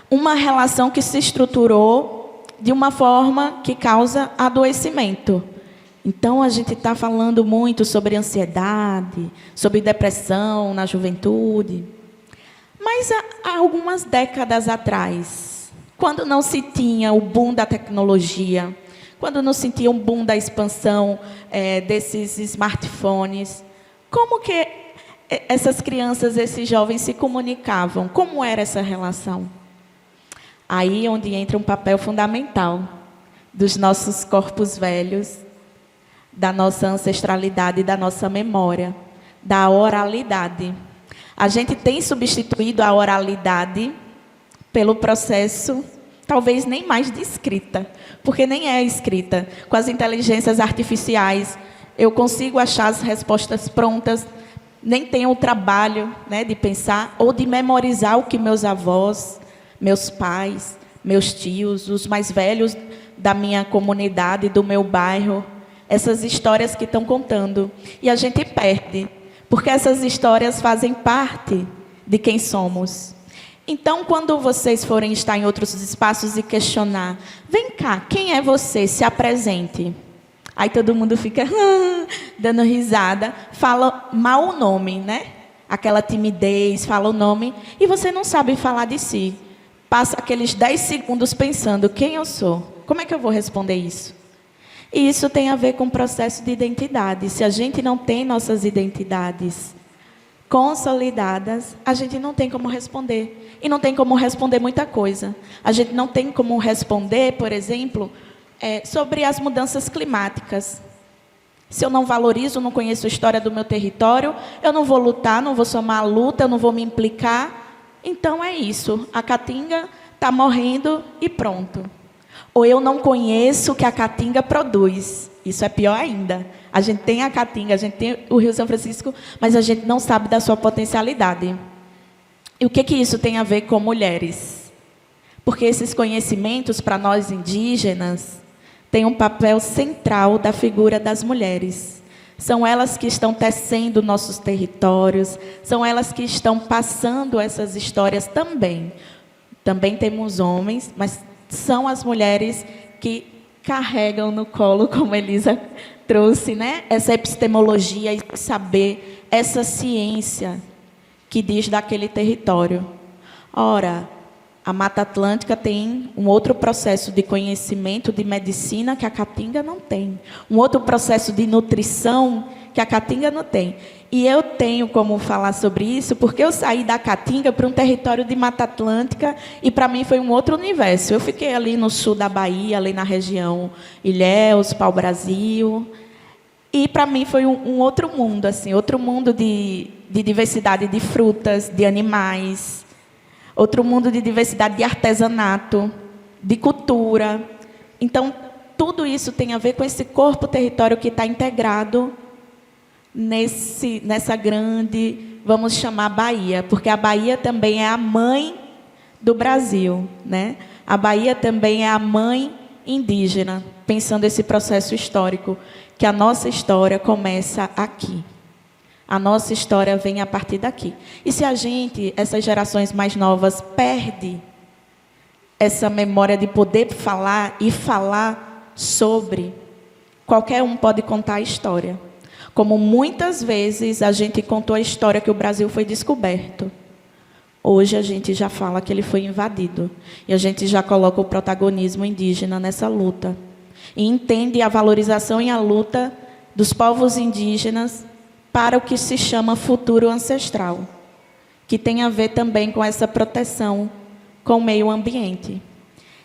uma relação que se estruturou de uma forma que causa adoecimento. Então, a gente está falando muito sobre ansiedade, sobre depressão na juventude. Mas há algumas décadas atrás, quando não se tinha o boom da tecnologia, quando não se tinha um boom da expansão desses smartphones, como que essas crianças, esses jovens se comunicavam? Como era essa relação? Aí onde entra um papel fundamental dos nossos corpos velhos, da nossa ancestralidade, da nossa memória, da oralidade. A gente tem substituído a oralidade pelo processo, talvez nem mais de escrita, porque nem é escrita. Com as inteligências artificiais, eu consigo achar as respostas prontas, nem tenho o trabalho, né, de pensar ou de memorizar o que meus avós, meus pais, meus tios, os mais velhos da minha comunidade, do meu bairro, essas histórias que estão contando. E a gente perde, porque essas histórias fazem parte de quem somos. Então, quando vocês forem estar em outros espaços e questionar, vem cá, quem é você? Se apresente. Aí todo mundo fica dando risada, fala mal o nome, né? Aquela timidez, fala o nome, e você não sabe falar de si. Passa aqueles 10 segundos pensando, quem eu sou? Como é que eu vou responder isso? E isso tem a ver com o processo de identidade. Se a gente não tem nossas identidades consolidadas, a gente não tem como responder. E não tem como responder muita coisa. A gente não tem como responder, por exemplo, sobre as mudanças climáticas. Se eu não valorizo, não conheço a história do meu território, eu não vou lutar, não vou somar a luta, eu não vou me implicar. Então é isso. A caatinga está morrendo e pronto. Ou eu não conheço o que a caatinga produz. Isso é pior ainda. A gente tem a caatinga, a gente tem o Rio São Francisco, mas a gente não sabe da sua potencialidade. E o que isso tem a ver com mulheres? Porque esses conhecimentos, para nós indígenas, têm um papel central da figura das mulheres. São elas que estão tecendo nossos territórios, são elas que estão passando essas histórias também. Também temos homens, mas são as mulheres que carregam no colo, como Elisa trouxe, né? Essa epistemologia, esse saber, essa ciência que diz daquele território. Ora, a Mata Atlântica tem um outro processo de conhecimento, de medicina, que a caatinga não tem. Um outro processo de nutrição, que a caatinga não tem. E eu tenho como falar sobre isso, porque eu saí da caatinga para um território de Mata Atlântica, e para mim foi um outro universo. Eu fiquei ali no sul da Bahia, ali na região Ilhéus, Pau-Brasil, e para mim foi um outro mundo, assim, outro mundo de diversidade de frutas, de animais, outro mundo de diversidade de artesanato, de cultura. Então, tudo isso tem a ver com esse corpo-território que está integrado nessa grande, vamos chamar, Bahia, porque a Bahia também é a mãe do Brasil, né? A Bahia também é a mãe indígena, pensando esse processo histórico, que a nossa história começa aqui. A nossa história vem a partir daqui. E se a gente, essas gerações mais novas, perde essa memória de poder falar e falar sobre, qualquer um pode contar a história. Como muitas vezes a gente contou a história que o Brasil foi descoberto. Hoje a gente já fala que ele foi invadido. E a gente já coloca o protagonismo indígena nessa luta. E entende a valorização e a luta dos povos indígenas para o que se chama futuro ancestral, que tem a ver também com essa proteção com o meio ambiente.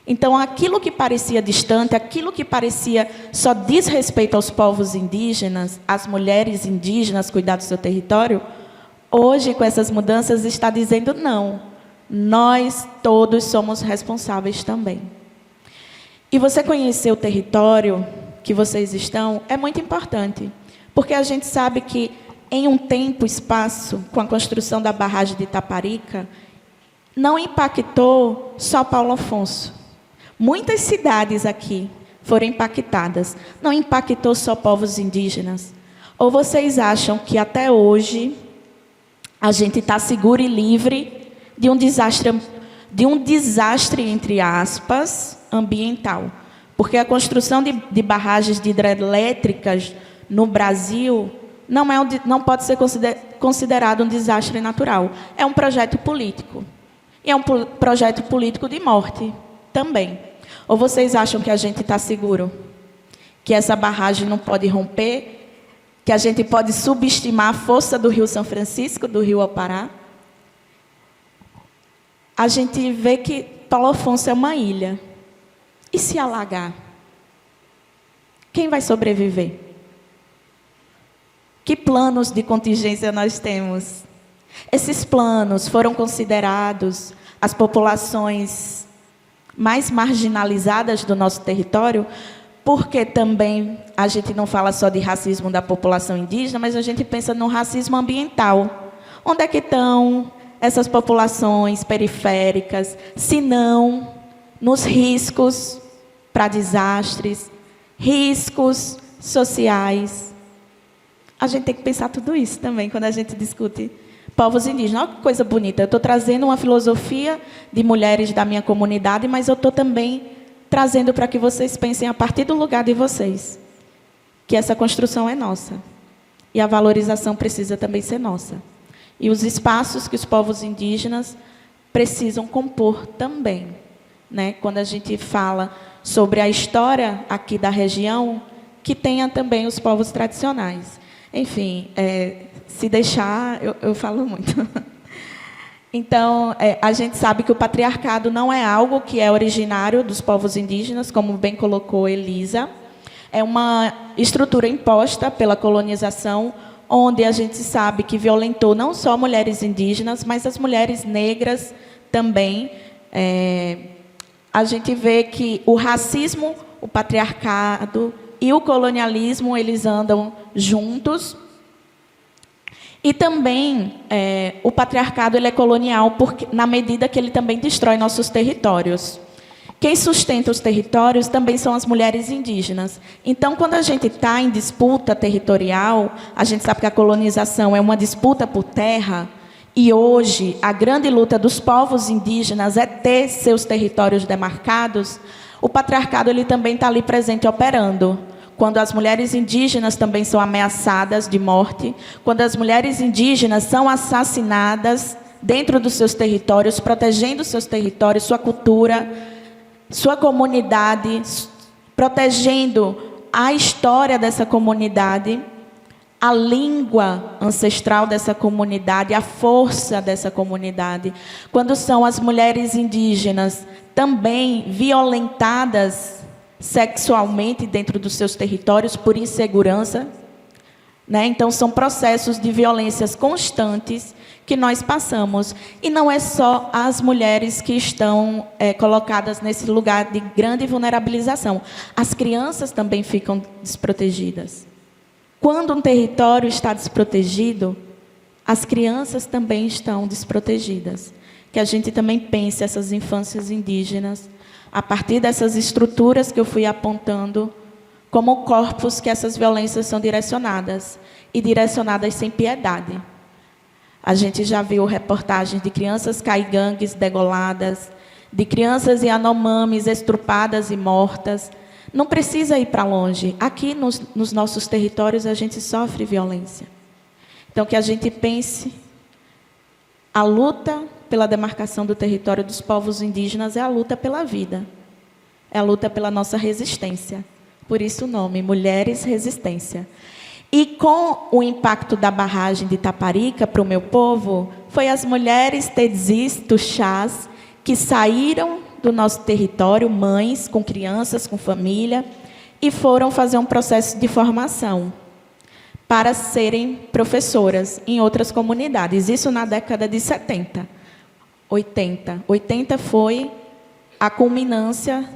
Então, aquilo que parecia distante, aquilo que parecia só diz respeito aos povos indígenas, às mulheres indígenas, cuidar do seu território, hoje, com essas mudanças, está dizendo não. Nós todos somos responsáveis também. E você conhecer o território que vocês estão é muito importante, porque a gente sabe que em um tempo e espaço, com a construção da barragem de Itaparica, não impactou só Paulo Afonso. Muitas cidades aqui foram impactadas. Não impactou só povos indígenas. Ou vocês acham que até hoje a gente está seguro e livre de um desastre, entre aspas, ambiental? Porque a construção de barragens de hidrelétricas no Brasil não pode ser considerado um desastre natural. É um projeto político. E é um projeto político de morte também. Ou vocês acham que a gente está seguro? Que essa barragem não pode romper? Que a gente pode subestimar a força do Rio São Francisco, do Rio Apará? A gente vê que Paulo Afonso é uma ilha. E se alagar? Quem vai sobreviver? Que planos de contingência nós temos? Esses planos foram considerados as populações mais marginalizadas do nosso território, porque também a gente não fala só de racismo da população indígena, mas a gente pensa no racismo ambiental. Onde é que estão essas populações periféricas, se não nos riscos para desastres, riscos sociais? A gente tem que pensar tudo isso também quando a gente discute povos indígenas. Olha que coisa bonita. Eu estou trazendo uma filosofia de mulheres da minha comunidade, mas eu estou também trazendo para que vocês pensem a partir do lugar de vocês, que essa construção é nossa. E a valorização precisa também ser nossa. E os espaços que os povos indígenas precisam compor também. Né? Quando a gente fala sobre a história aqui da região, que tenha também os povos tradicionais. Enfim, se deixar, eu falo muito. Então, a gente sabe que o patriarcado não é algo que é originário dos povos indígenas, como bem colocou Elisa. É uma estrutura imposta pela colonização, onde a gente sabe que violentou não só mulheres indígenas, mas as mulheres negras também. A gente vê que o racismo, o patriarcado e o colonialismo, eles andam juntos. E também o patriarcado ele é colonial porque, na medida que ele também destrói nossos territórios. Quem sustenta os territórios também são as mulheres indígenas. Então, quando a gente está em disputa territorial, a gente sabe que a colonização é uma disputa por terra, e hoje a grande luta dos povos indígenas é ter seus territórios demarcados. O patriarcado ele também está ali presente operando. Quando as mulheres indígenas também são ameaçadas de morte, quando as mulheres indígenas são assassinadas dentro dos seus territórios, protegendo seus territórios, sua cultura, sua comunidade, protegendo a história dessa comunidade, a língua ancestral dessa comunidade, a força dessa comunidade. Quando são as mulheres indígenas também violentadas sexualmente dentro dos seus territórios por insegurança, né? Então são processos de violências constantes que nós passamos, e não é só as mulheres que estão colocadas nesse lugar de grande vulnerabilização, as crianças também ficam desprotegidas. Quando um território está desprotegido, as crianças também estão desprotegidas. Que a gente também pense essas infâncias indígenas a partir dessas estruturas que eu fui apontando, como corpos que essas violências são direcionadas, e direcionadas sem piedade. A gente já viu reportagens de crianças caigangues degoladas, de crianças Yanomamis estrupadas e mortas. Não precisa ir para longe. Aqui nos nossos territórios a gente sofre violência. Então, que a gente pense a luta pela demarcação do território dos povos indígenas é a luta pela vida. É a luta pela nossa resistência. Por isso o nome, Mulheres Resistência. E com o impacto da barragem de Itaparica para o meu povo, foi as mulheres tedzis, tuxás, que saíram do nosso território, mães, com crianças, com família, e foram fazer um processo de formação. para serem professoras em outras comunidades. Isso na década de 70, 80. 80 foi a culminância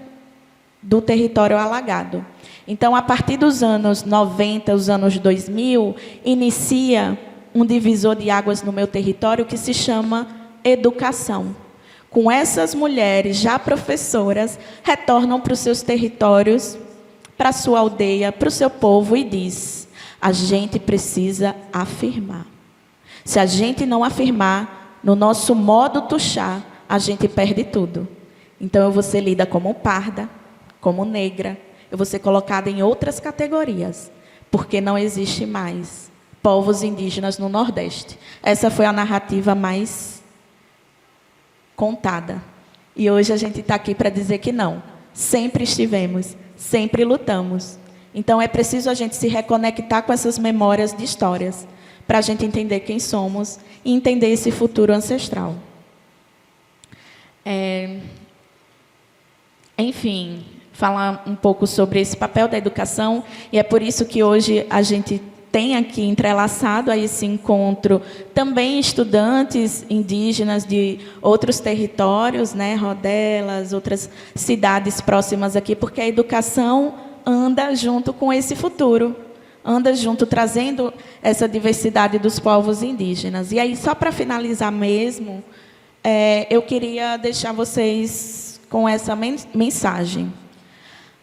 do território alagado. Então, a partir dos anos 90, os anos 2000, inicia um divisor de águas no meu território que se chama educação. Com essas mulheres, já professoras, retornam para os seus territórios, para a sua aldeia, para o seu povo e diz: a gente precisa afirmar. Se a gente não afirmar, no nosso modo tuxá, a gente perde tudo. Então, eu vou ser lida como parda, como negra, eu vou ser colocada em outras categorias, porque não existe mais povos indígenas no Nordeste. Essa foi a narrativa mais contada. E hoje a gente está aqui para dizer que não. Sempre estivemos, sempre lutamos. Então, é preciso a gente se reconectar com essas memórias de histórias, para a gente entender quem somos e entender esse futuro ancestral. Enfim, falar um pouco sobre esse papel da educação, e é por isso que hoje a gente tem aqui entrelaçado a esse encontro também estudantes indígenas de outros territórios, né, Rodelas, outras cidades próximas aqui, porque a educação anda junto com esse futuro, anda junto, trazendo essa diversidade dos povos indígenas. E aí, só para finalizar mesmo, eu queria deixar vocês com essa mensagem.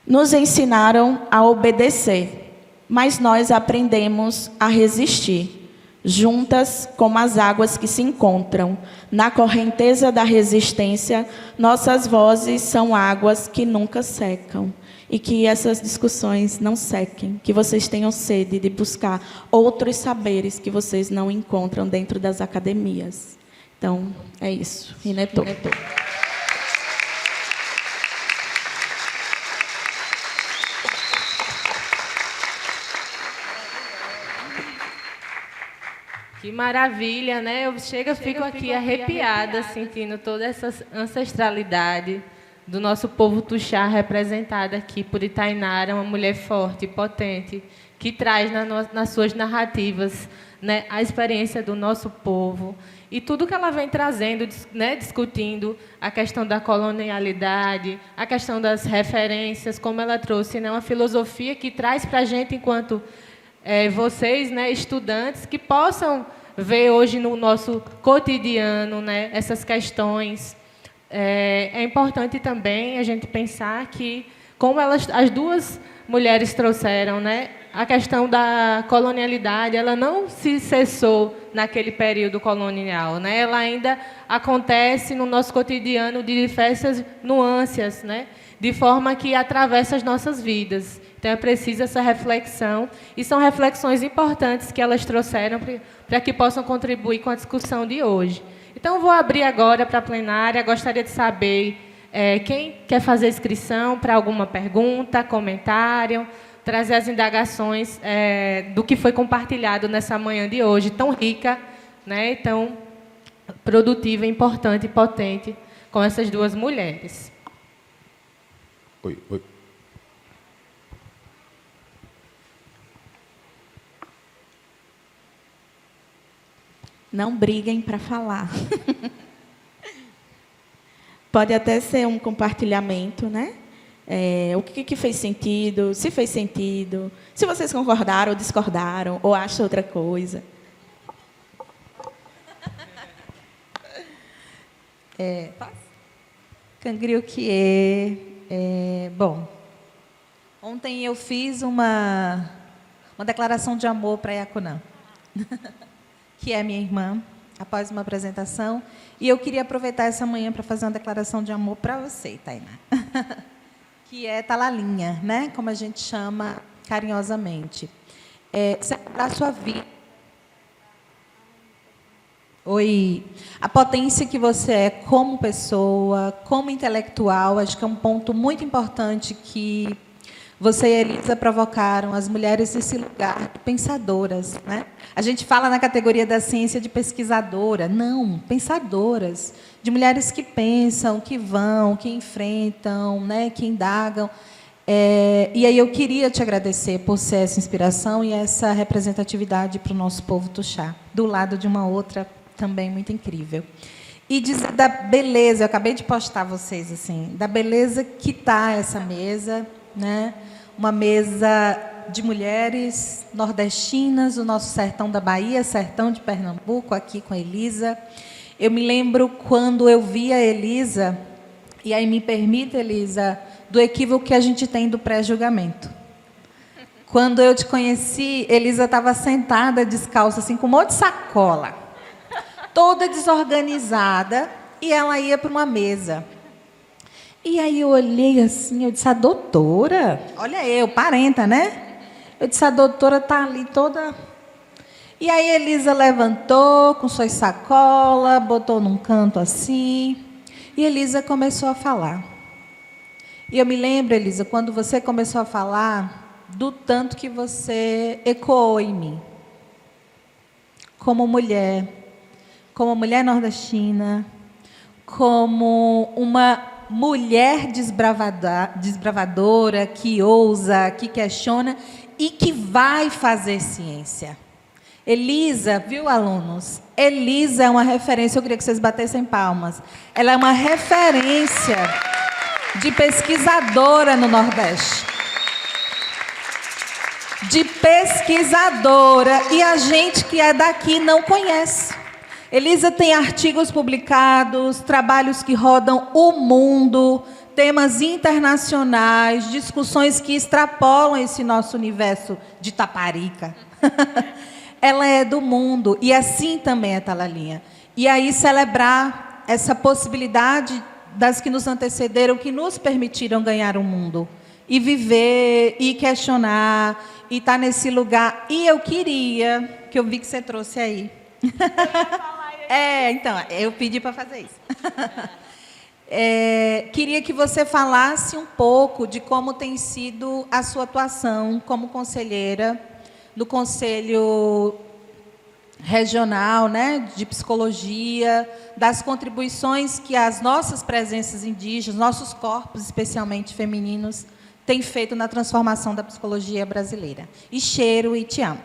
Nos ensinaram a obedecer, mas nós aprendemos a resistir, juntas como as águas que se encontram. Na correnteza da resistência, nossas vozes são águas que nunca secam. E que essas discussões não sequem, que vocês tenham sede de buscar outros saberes que vocês não encontram dentro das academias. Então, é isso. Ineto. Que maravilha, né? Eu fico aqui arrepiada, sentindo toda essa ancestralidade do nosso povo tuxá, representada aqui por Itainara, uma mulher forte, potente, que traz nas suas narrativas, né, a experiência do nosso povo e tudo que ela vem trazendo, né, discutindo a questão da colonialidade, a questão das referências, como ela trouxe, né, uma filosofia que traz para a gente, enquanto vocês, né, estudantes, que possam ver hoje no nosso cotidiano, né, essas questões. É importante também a gente pensar que, como as duas mulheres trouxeram, né, a questão da colonialidade, ela não se cessou naquele período colonial, né? Ela ainda acontece no nosso cotidiano de diversas nuances, né? De forma que atravessa as nossas vidas. Então, é preciso essa reflexão, e são reflexões importantes que elas trouxeram para que possam contribuir com a discussão de hoje. Então, vou abrir agora para a plenária. Gostaria de saber quem quer fazer inscrição para alguma pergunta, comentário, trazer as indagações do que foi compartilhado nessa manhã de hoje, tão rica, né, tão produtiva, importante e potente, com essas duas mulheres. Oi. Não briguem para falar. Pode até ser um compartilhamento, né? O que fez sentido, se fez sentido, se vocês concordaram ou discordaram, ou acham outra coisa. Cangrio que bom, ontem eu fiz uma declaração de amor para a Yacunã, que é minha irmã, após uma apresentação, e eu queria aproveitar essa manhã para fazer uma declaração de amor para você, Tainá, que é Talalinha, né? Como a gente chama carinhosamente. Celebrar a sua vida. Oi. A potência que você é como pessoa, como intelectual, acho que é um ponto muito importante que você e a Elisa provocaram as mulheres nesse lugar de pensadoras, né? A gente fala na categoria da ciência de pesquisadora. Não, pensadoras. De mulheres que pensam, que vão, que enfrentam, né? Que indagam. E aí eu queria te agradecer por ser essa inspiração e essa representatividade para o nosso povo tuxá, do lado de uma outra também muito incrível. E dizer da beleza, eu acabei de postar vocês assim, da beleza que está essa mesa, né? Uma mesa de mulheres nordestinas, o nosso sertão da Bahia, sertão de Pernambuco, aqui com a Elisa. Eu me lembro quando eu vi a Elisa, e aí me permita, Elisa, do equívoco que a gente tem do pré-julgamento. Quando eu te conheci, Elisa estava sentada descalça, assim, com um monte de sacola, toda desorganizada, e ela ia para uma mesa. E aí eu olhei assim, eu disse, a doutora, olha eu, parenta, né? Eu disse, a doutora está ali toda... E aí Elisa levantou com suas sacolas, botou num canto assim, e Elisa começou a falar. E eu me lembro, Elisa, quando você começou a falar, do tanto que você ecoou em mim. Como mulher nordestina, como uma mulher desbravadora, que ousa, que questiona e que vai fazer ciência. Elisa, viu, alunos? Elisa é uma referência, eu queria que vocês batessem palmas. Ela é uma referência de pesquisadora no Nordeste. De pesquisadora. E a gente que é daqui não conhece. Elisa tem artigos publicados, trabalhos que rodam o mundo, temas internacionais, discussões que extrapolam esse nosso universo de Taparica. Ela é do mundo, e assim também é Thalalinha. E aí celebrar essa possibilidade das que nos antecederam, que nos permitiram ganhar o mundo, e viver, e questionar, e estar nesse lugar. E eu queria, que eu vi que você trouxe aí. Então, eu pedi para fazer isso. Queria que você falasse um pouco de como tem sido a sua atuação como conselheira do Conselho Regional, né, de Psicologia, das contribuições que as nossas presenças indígenas, nossos corpos, especialmente femininos, têm feito na transformação da psicologia brasileira. E cheiro e te amo.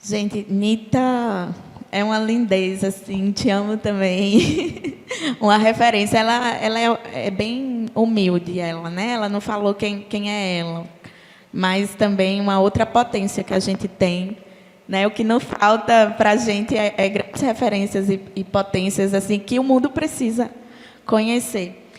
Gente, Nita é uma lindeza, assim, te amo também. Uma referência. Ela é bem humilde, ela, né? Ela não falou quem é ela, mas também uma outra potência que a gente tem, né? O que não falta para a gente é grandes referências e potências assim que o mundo precisa conhecer.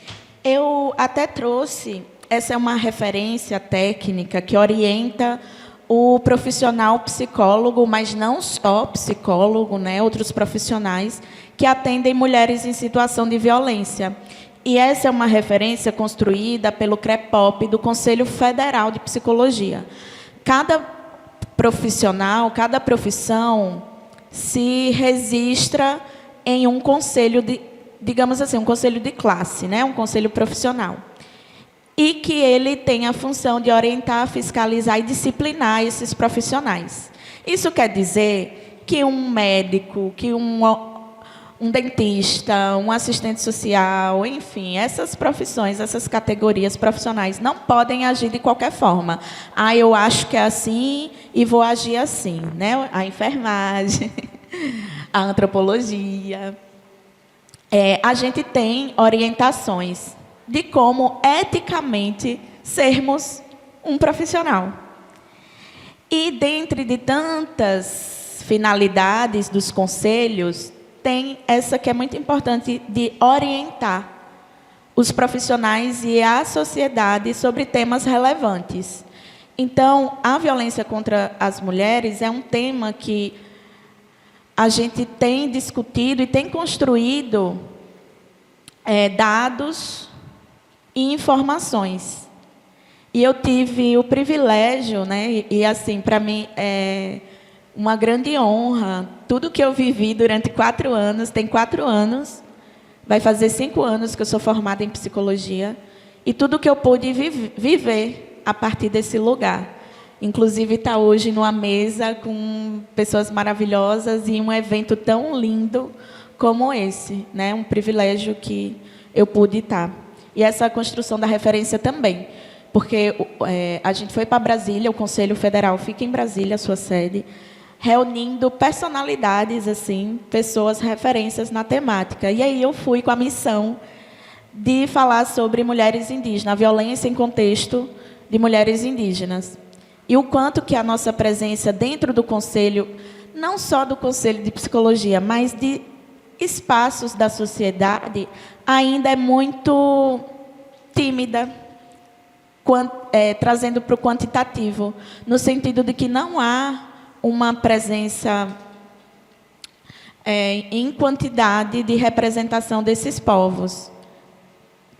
Eu até trouxe, essa é uma referência técnica que orienta o profissional psicólogo, mas não só psicólogo, né, outros profissionais que atendem mulheres em situação de violência. E essa é uma referência construída pelo CREPOP, do Conselho Federal de Psicologia. Cada profissional, cada profissão se registra em um conselho de, digamos assim, um conselho de classe, né, um conselho profissional. E que ele tem a função de orientar, fiscalizar e disciplinar esses profissionais. Isso quer dizer que um médico, que um dentista, um assistente social, enfim, essas profissões, essas categorias profissionais não podem agir de qualquer forma. Eu acho que é assim e vou agir assim, né? A enfermagem, a antropologia. A gente tem orientações de como, eticamente, sermos um profissional. E, dentre de tantas finalidades dos conselhos, tem essa que é muito importante, de orientar os profissionais e a sociedade sobre temas relevantes. Então, a violência contra as mulheres é um tema que a gente tem discutido e tem construído dados e informações. E eu tive o privilégio, né, e assim, para mim é uma grande honra, tudo que eu vivi durante 4 anos, tem 4 anos, vai fazer 5 anos que eu sou formada em psicologia, e tudo que eu pude viver a partir desse lugar. inclusive estar hoje numa mesa com pessoas maravilhosas e um evento tão lindo como esse, né? Um privilégio que eu pude estar. E essa construção da referência também, porque a gente foi para Brasília, o Conselho Federal fica em Brasília, a sua sede, reunindo personalidades, assim, pessoas referências na temática. E aí eu fui com a missão de falar sobre mulheres indígenas, a violência em contexto de mulheres indígenas. E o quanto que a nossa presença dentro do Conselho, não só do Conselho de Psicologia, mas de espaços da sociedade, ainda é muito tímida, trazendo para o quantitativo, no sentido de que não há uma presença em quantidade de representação desses povos.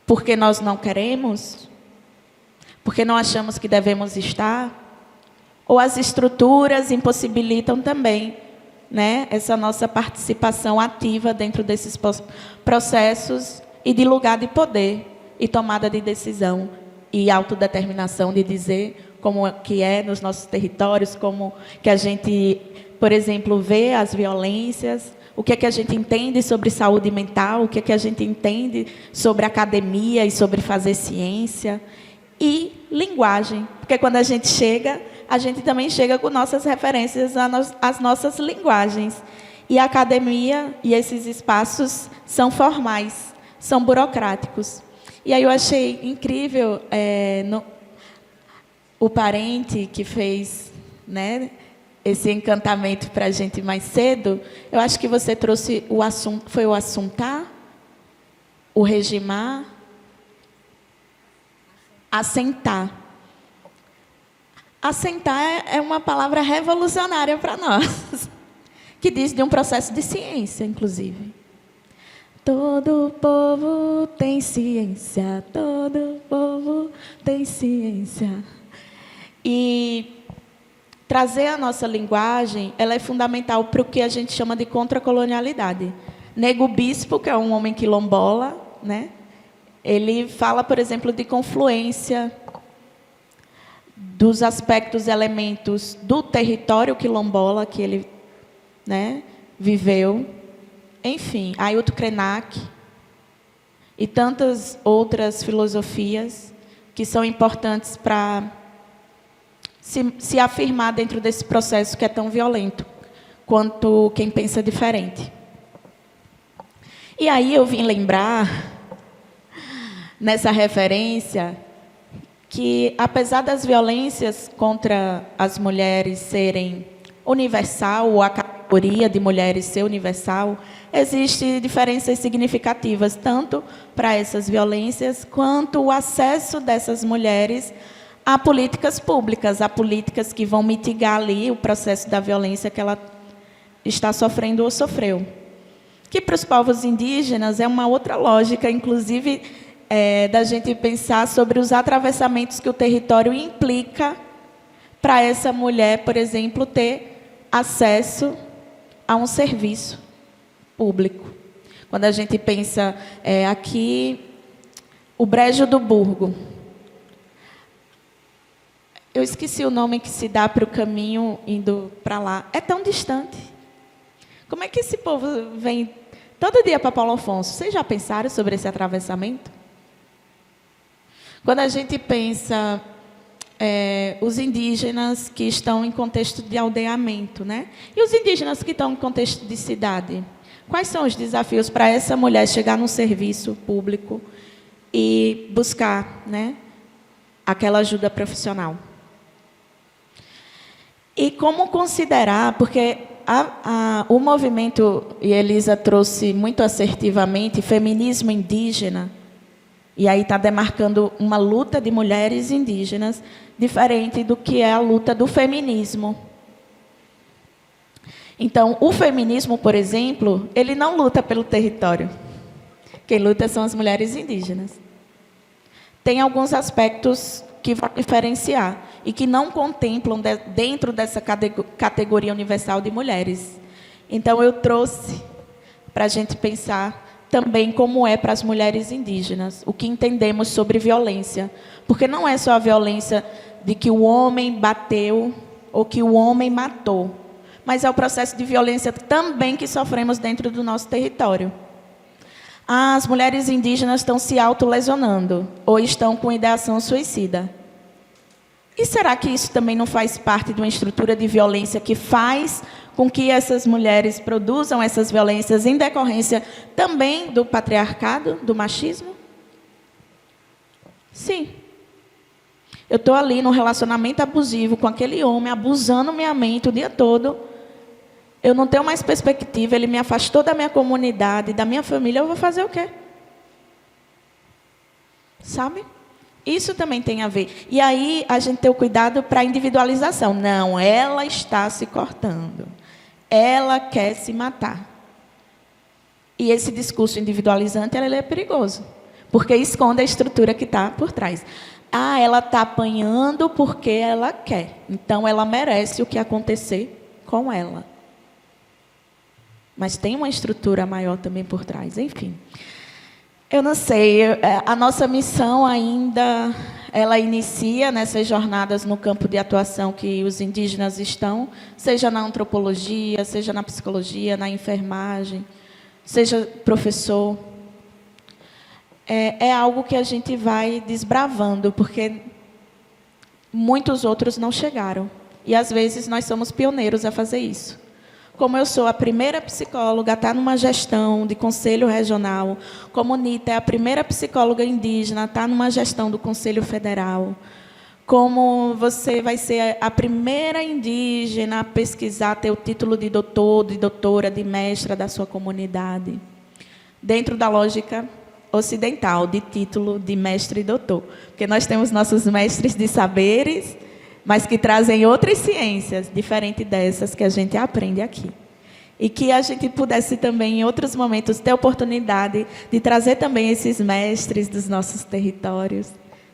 Porque nós não queremos? Porque não achamos que devemos estar? Ou as estruturas impossibilitam também, né, essa nossa participação ativa dentro desses processos e de lugar de poder e tomada de decisão e autodeterminação de dizer como que é nos nossos territórios, como que a gente, por exemplo, vê as violências, o que é que a gente entende sobre saúde mental, o que é que a gente entende sobre academia e sobre fazer ciência e linguagem, porque quando a gente chega, a gente também chega com nossas referências às nossas linguagens. E a academia e esses espaços são formais, são burocráticos. E aí eu achei incrível o parente que fez, né, esse encantamento para a gente mais cedo. Eu acho que você trouxe o assunto, foi o assuntar, o regimar, assentar. Assentar é uma palavra revolucionária para nós, que diz de um processo de ciência, inclusive. Todo povo tem ciência, todo povo tem ciência. E trazer a nossa linguagem, ela é fundamental para o que a gente chama de contracolonialidade. Nego Bispo, que é um homem quilombola, né? Ele fala, por exemplo, de confluência dos aspectos, elementos do território quilombola que ele, né, viveu. Enfim, Ailton Krenak e tantas outras filosofias que são importantes para se afirmar dentro desse processo que é tão violento quanto quem pensa diferente. E aí eu vim lembrar, nessa referência, que, apesar das violências contra as mulheres serem universal, ou a categoria de mulheres ser universal, existem diferenças significativas, tanto para essas violências, quanto o acesso dessas mulheres a políticas públicas, a políticas que vão mitigar ali o processo da violência que ela está sofrendo ou sofreu. Que para os povos indígenas é uma outra lógica, inclusive, da gente pensar sobre os atravessamentos que o território implica para essa mulher, por exemplo, ter acesso a um serviço público. Quando a gente pensa aqui, o Brejo do Burgo. Eu esqueci o nome que se dá para o caminho indo para lá. É tão distante. Como é que esse povo vem todo dia para Paulo Afonso? Vocês já pensaram sobre esse atravessamento? Quando a gente pensa os indígenas que estão em contexto de aldeamento, né? E os indígenas que estão em contexto de cidade? Quais são os desafios para essa mulher chegar num serviço público e buscar, né, aquela ajuda profissional? E como considerar, porque o movimento, e Elisa trouxe muito assertivamente, feminismo indígena, e aí está demarcando uma luta de mulheres indígenas, diferente do que é a luta do feminismo. Então, o feminismo, por exemplo, ele não luta pelo território. Quem luta são as mulheres indígenas. Tem alguns aspectos que vão diferenciar e que não contemplam dentro dessa categoria universal de mulheres. Então, eu trouxe para a gente pensar também como é para as mulheres indígenas, o que entendemos sobre violência. Porque não é só a violência de que o homem bateu ou que o homem matou, mas é o processo de violência também que sofremos dentro do nosso território. As mulheres indígenas estão se autolesionando ou estão com ideação suicida. E será que isso também não faz parte de uma estrutura de violência que faz com que essas mulheres produzam essas violências em decorrência também do patriarcado, do machismo? Sim. Eu estou ali num relacionamento abusivo com aquele homem, abusando minha mente o dia todo. Eu não tenho mais perspectiva, ele me afastou da minha comunidade, da minha família, eu vou fazer o quê? Sabe? Isso também tem a ver. E aí a gente tem o cuidado para a individualização. Não, ela está se cortando. Ela quer se matar. E esse discurso individualizante, ele é perigoso. Porque esconde a estrutura que está por trás. Ah, ela está apanhando porque ela quer. Então, ela merece o que acontecer com ela. Mas tem uma estrutura maior também por trás. Enfim. Eu não sei, a nossa missão ainda, ela inicia nessas jornadas no campo de atuação que os indígenas estão, seja na antropologia, seja na psicologia, na enfermagem, seja professor. É algo que a gente vai desbravando, porque muitos outros não chegaram. E, às vezes, nós somos pioneiros a fazer isso. Como eu sou a primeira psicóloga a estar numa gestão de conselho regional, como Nita é a primeira psicóloga indígena a estar numa gestão do Conselho Federal, como você vai ser a primeira indígena a pesquisar, ter o título de doutor, de doutora, de mestra da sua comunidade, dentro da lógica ocidental, de título de mestre e doutor. Porque nós temos nossos mestres de saberes, mas que trazem outras ciências, diferente dessas que a gente aprende aqui. E que a gente pudesse também, em outros momentos, ter a oportunidade de trazer também esses mestres dos nossos territórios,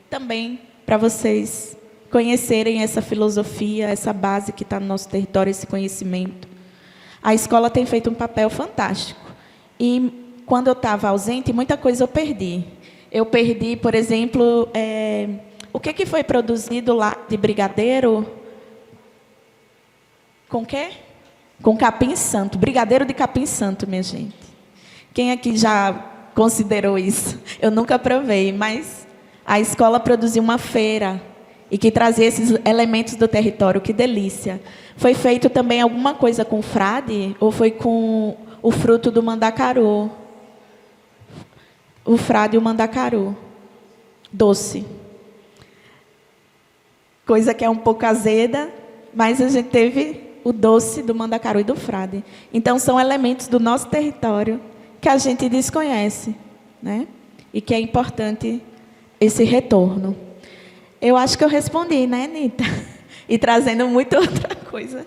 também para vocês conhecerem essa filosofia, essa base que está no nosso território, esse conhecimento. A escola tem feito um papel fantástico. E, quando eu estava ausente, muita coisa eu perdi. Eu perdi, por exemplo, o que foi produzido lá de brigadeiro? Com quê? Com capim santo. Brigadeiro de capim santo, minha gente. Quem aqui já considerou isso? Eu nunca provei, mas a escola produziu uma feira e que trazia esses elementos do território. Que delícia. Foi feito também alguma coisa com frade ou foi com o fruto do mandacaru? O frade e o mandacaru. Doce. Coisa que é um pouco azeda, mas a gente teve o doce do mandacaru e do frade. Então, são elementos do nosso território que a gente desconhece, né? E que é importante esse retorno. Eu acho que eu respondi, né, Nita? E trazendo muita outra coisa.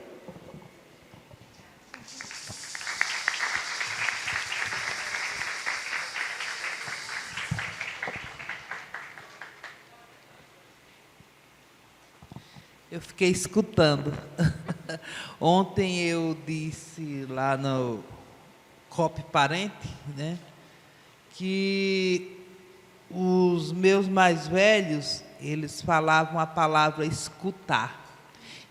Eu fiquei escutando. Ontem eu disse lá no COP Parente, né, que os meus mais velhos, eles falavam a palavra escutar.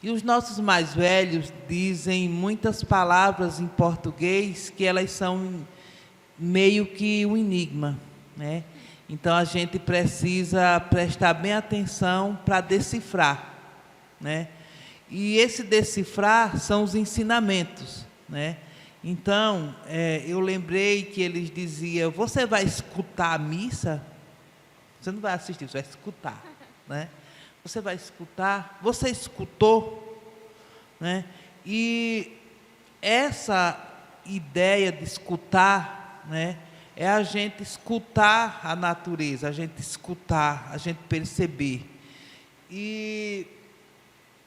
E os nossos mais velhos dizem muitas palavras em português que elas são meio que um enigma, né? Então, a gente precisa prestar bem atenção para decifrar, né? E esse decifrar são os ensinamentos, né? Então, eu lembrei que eles diziam: você vai escutar a missa? Você não vai assistir, você vai escutar, né? Você vai escutar? Você escutou? Né? E essa ideia de escutar, né, é a gente escutar a natureza, a gente escutar, a gente perceber. E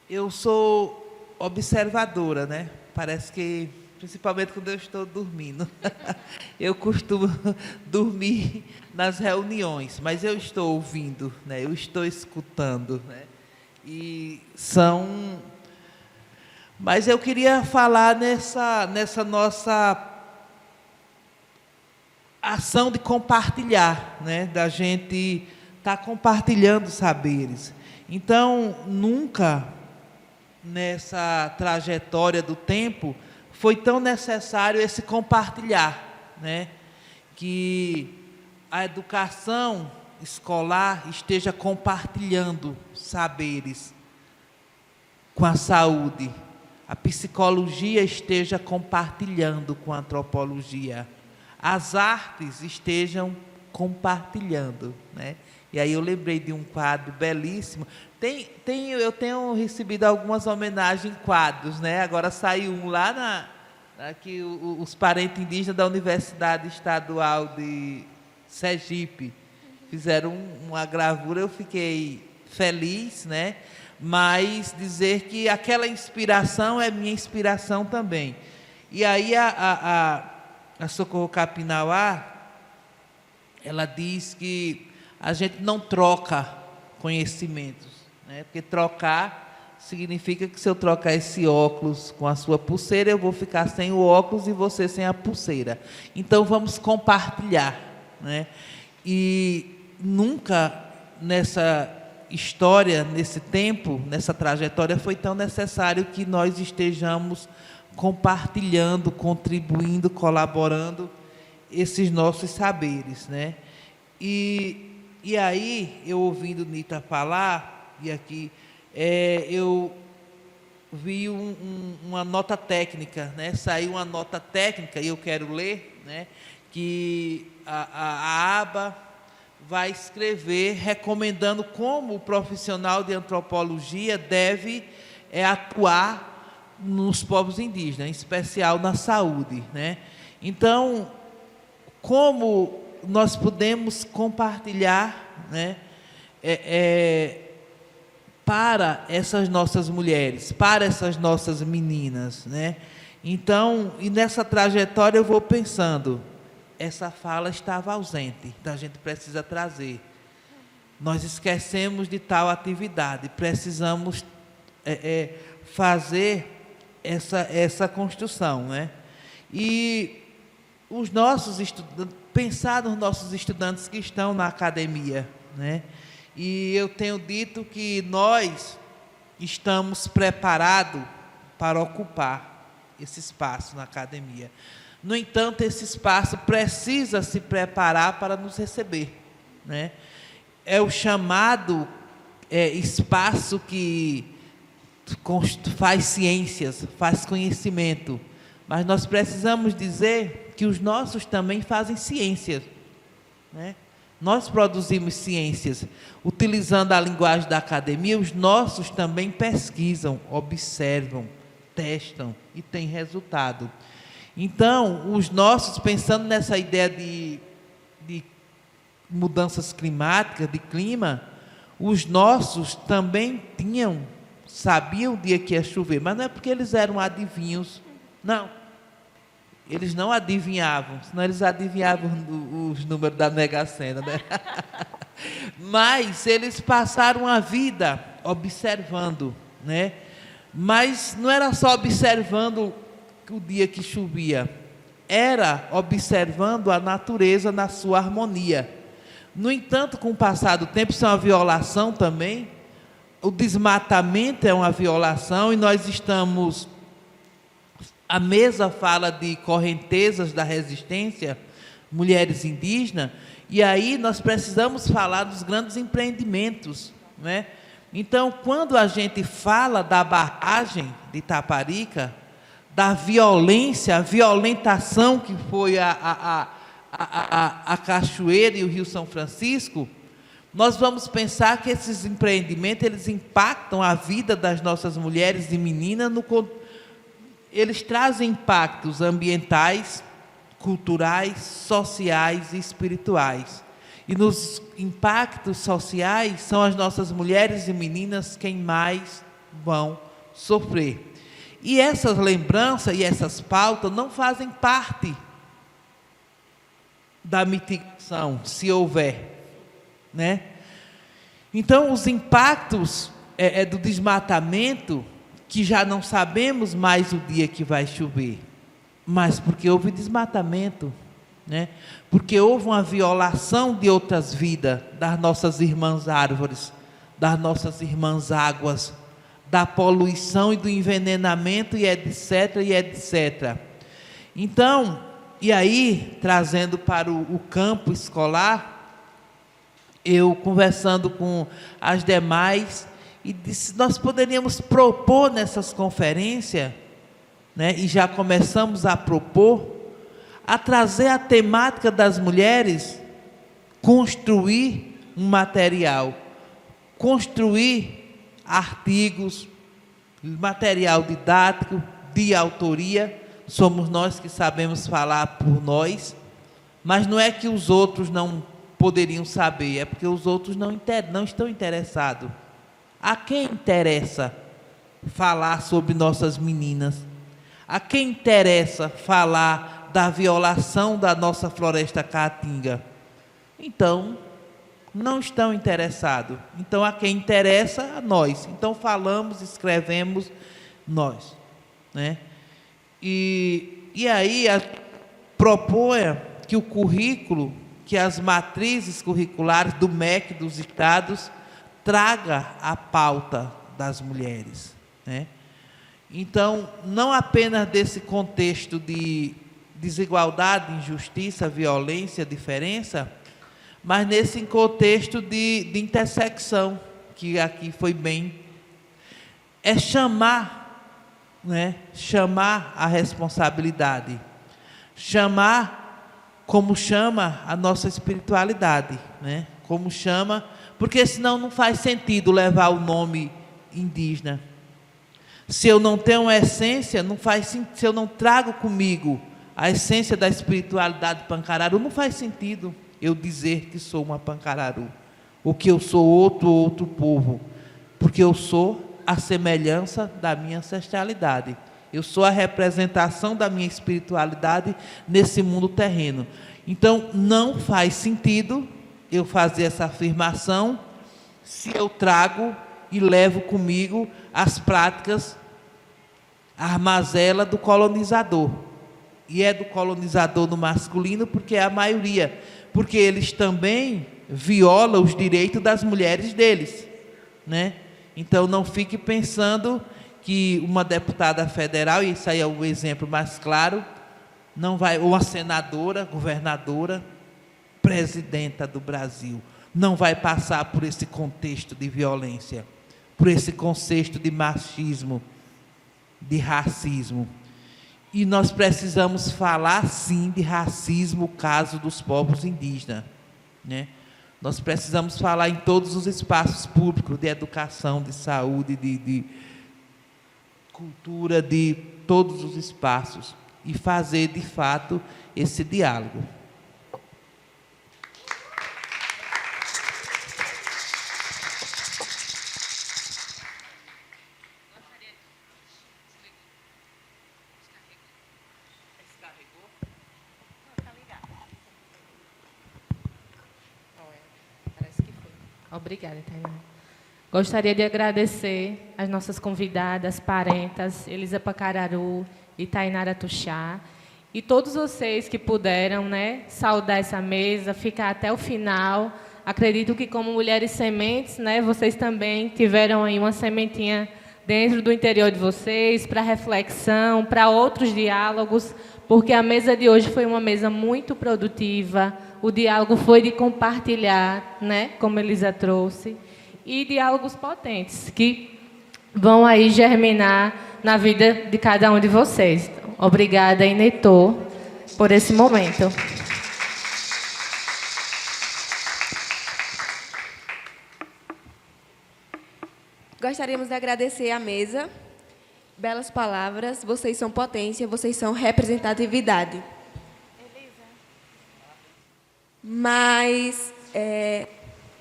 eu sou observadora, né? Parece que, principalmente quando eu estou dormindo. Eu costumo dormir nas reuniões, mas eu estou ouvindo, né? Eu estou escutando, né? E são... Mas eu queria falar nessa nossa ação de compartilhar, né? Da gente estar compartilhando saberes. Então, nunca nessa trajetória do tempo foi tão necessário esse compartilhar, né? Que a educação escolar esteja compartilhando saberes com a saúde, a psicologia esteja compartilhando com a antropologia, as artes estejam compartilhando, né? E aí eu lembrei de um quadro belíssimo. Eu tenho recebido algumas homenagens em quadros, né? Agora saiu um lá aqui, os parentes indígenas da Universidade Estadual de Sergipe fizeram uma gravura, eu fiquei feliz, né? Mas dizer que aquela inspiração é minha inspiração também. E aí a Socorro Capinauá, ela diz que a gente não troca conhecimentos, né? Porque trocar significa que se eu trocar esse óculos com a sua pulseira, eu vou ficar sem o óculos e você sem a pulseira. Então vamos compartilhar, né? E nunca nessa história, nesse tempo, nessa trajetória, foi tão necessário que nós estejamos compartilhando, contribuindo, colaborando esses nossos saberes, né? E aí, eu ouvindo Nita falar, e aqui, eu vi uma nota técnica, né? Saiu uma nota técnica, e eu quero ler, né? Que a aba vai escrever recomendando como o profissional de antropologia deve atuar nos povos indígenas, em especial na saúde, né? Então, como nós podemos compartilhar, né, para essas nossas mulheres, para essas nossas meninas, né? Então, e nessa trajetória eu vou pensando, essa fala estava ausente, então a gente precisa trazer. Nós esquecemos de tal atividade, precisamos fazer essa construção, né? E os nossos estudantes, pensar nos nossos estudantes que estão na academia, né? E eu tenho dito que nós estamos preparados para ocupar esse espaço na academia. No entanto, esse espaço precisa se preparar para nos receber, né? É o chamado espaço que faz ciências, faz conhecimento, mas nós precisamos dizer que os nossos também fazem ciências, né? Nós produzimos ciências. Utilizando a linguagem da academia, os nossos também pesquisam, observam, testam e têm resultado. Então, os nossos, pensando nessa ideia de mudanças climáticas, de clima, os nossos também sabiam o dia que ia chover, mas não é porque eles eram adivinhos, não. Eles não adivinhavam, senão eles adivinhavam os números da Mega Sena, né? Mas eles passaram a vida observando, né? Mas não era só observando o dia que chovia, era observando a natureza na sua harmonia. No entanto, com o passar do tempo, isso é uma violação também. O desmatamento é uma violação e nós estamos... A mesa fala de correntezas da resistência, mulheres indígenas, e aí nós precisamos falar dos grandes empreendimentos, né? Então, quando a gente fala da barragem de Itaparica, da violência, a violentação que foi a Cachoeira e o Rio São Francisco, nós vamos pensar que esses empreendimentos, eles impactam a vida das nossas mulheres e meninas eles trazem impactos ambientais, culturais, sociais e espirituais. E nos impactos sociais, são as nossas mulheres e meninas quem mais vão sofrer. E essas lembranças e essas pautas não fazem parte da mitigação, se houver, né? Então, os impactos do desmatamento, que já não sabemos mais o dia que vai chover, mas porque houve desmatamento, né? Porque houve uma violação de outras vidas, das nossas irmãs árvores, das nossas irmãs águas, da poluição e do envenenamento, e etc, e etc. Então, e aí, trazendo para o campo escolar, eu conversando com as demais, e disse, nós poderíamos propor nessas conferências, né, e já começamos a propor, a trazer a temática das mulheres, construir um material, construir artigos, material didático, de autoria. Somos nós que sabemos falar por nós, mas não é que os outros não poderiam saber, é porque os outros não estão interessados. A quem interessa falar sobre nossas meninas? A quem interessa falar da violação da nossa floresta caatinga? Então, não estão interessados. Então, a quem interessa, a nós. Então, falamos, escrevemos, nós, né? E aí, proponha que o currículo, que as matrizes curriculares do MEC dos estados, traga a pauta das mulheres, né? Então, não apenas desse contexto de desigualdade, injustiça, violência, diferença, mas nesse contexto de intersecção, que aqui foi bem, é chamar, né? Chamar a responsabilidade, chamar como chama a nossa espiritualidade, né? Como chama, porque senão não faz sentido levar o nome indígena. Se eu não tenho uma essência, não faz sentido. Se eu não trago comigo a essência da espiritualidade pancararu, não faz sentido eu dizer que sou uma pancararu, ou que eu sou outro povo, porque eu sou a semelhança da minha ancestralidade. Eu sou a representação da minha espiritualidade nesse mundo terreno. Então, não faz sentido eu fazer essa afirmação se eu trago e levo comigo as práticas, a mazela do colonizador. E é do colonizador no masculino porque é a maioria. Porque eles também violam os direitos das mulheres deles, né? Então, não fique pensando que uma deputada federal, e isso aí é o exemplo mais claro, não vai, ou uma senadora, governadora, presidenta do Brasil, não vai passar por esse contexto de violência, por esse contexto de machismo, de racismo. E nós precisamos falar, sim, de racismo, o caso dos povos indígenas, né? Nós precisamos falar em todos os espaços públicos, de educação, de saúde, de cultura, de todos os espaços, e fazer, de fato, esse diálogo. Obrigada, Tainá. Gostaria de agradecer as nossas convidadas, parentas, Elisa Pacararu e Tainara Tuxá, e todos vocês que puderam, né, saudar essa mesa, ficar até o final. Acredito que, como mulheres sementes, né, vocês também tiveram aí uma sementinha dentro do interior de vocês, para reflexão, para outros diálogos, porque a mesa de hoje foi uma mesa muito produtiva. O diálogo foi de compartilhar, né, como a Elisa trouxe, e diálogos potentes, que vão aí germinar na vida de cada um de vocês. Então, obrigada, Inetor, por esse momento. Gostaríamos de agradecer à mesa. Belas palavras. Vocês são potência, vocês são representatividade. Mas,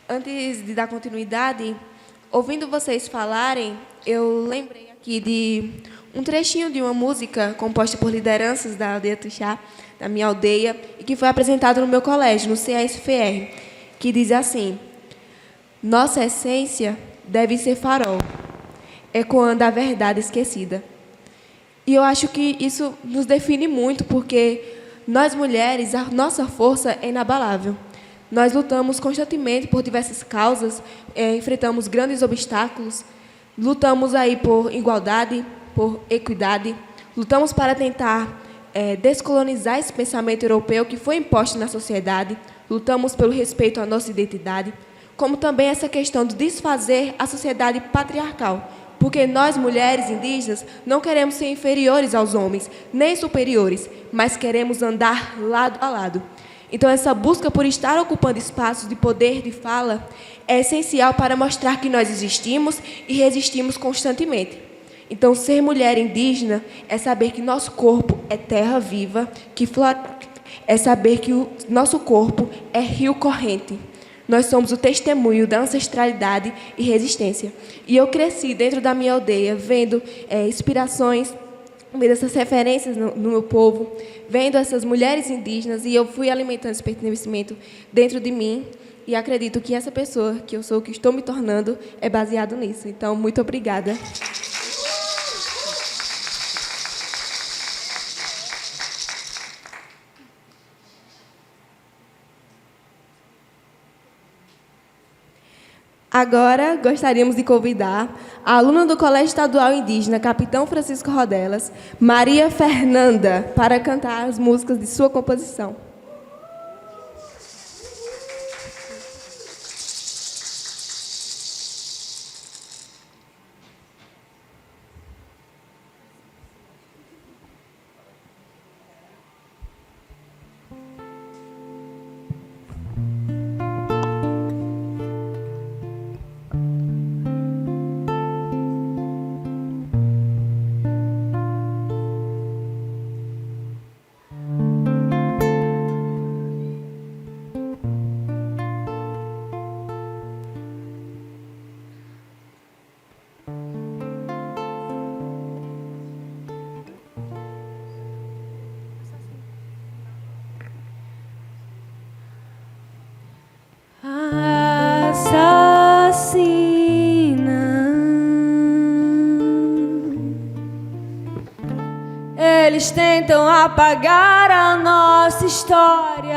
antes de dar continuidade, ouvindo vocês falarem, eu lembrei aqui de um trechinho de uma música composta por lideranças da aldeia Tuxá, da minha aldeia, e que foi apresentado no meu colégio, no CSFR, que diz assim: nossa essência deve ser farol, ecoando a verdade esquecida. E eu acho que isso nos define muito, porque Nós mulheres, a nossa força é inabalável. Nós lutamos constantemente por diversas causas, enfrentamos grandes obstáculos, lutamos aí por igualdade, por equidade, lutamos para tentar descolonizar esse pensamento europeu que foi imposto na sociedade, lutamos pelo respeito à nossa identidade, como também essa questão de desfazer a sociedade patriarcal, porque nós, mulheres indígenas, não queremos ser inferiores aos homens, nem superiores, mas queremos andar lado a lado. Então, essa busca por estar ocupando espaços de poder, de fala, é essencial para mostrar que nós existimos e resistimos constantemente. Então, ser mulher indígena é saber que nosso corpo é terra viva, é saber que o nosso corpo é rio corrente. Nós somos o testemunho da ancestralidade e resistência. E eu cresci dentro da minha aldeia, vendo inspirações, vendo essas referências no meu povo, vendo essas mulheres indígenas, e eu fui alimentando esse pertencimento dentro de mim, e acredito que essa pessoa que eu sou, que estou me tornando, é baseado nisso. Então, muito obrigada. Agora, gostaríamos de convidar a aluna do Colégio Estadual Indígena, Capitão Francisco Rodelas, Maria Fernanda, para cantar as músicas de sua composição. Eles tentam apagar a nossa história.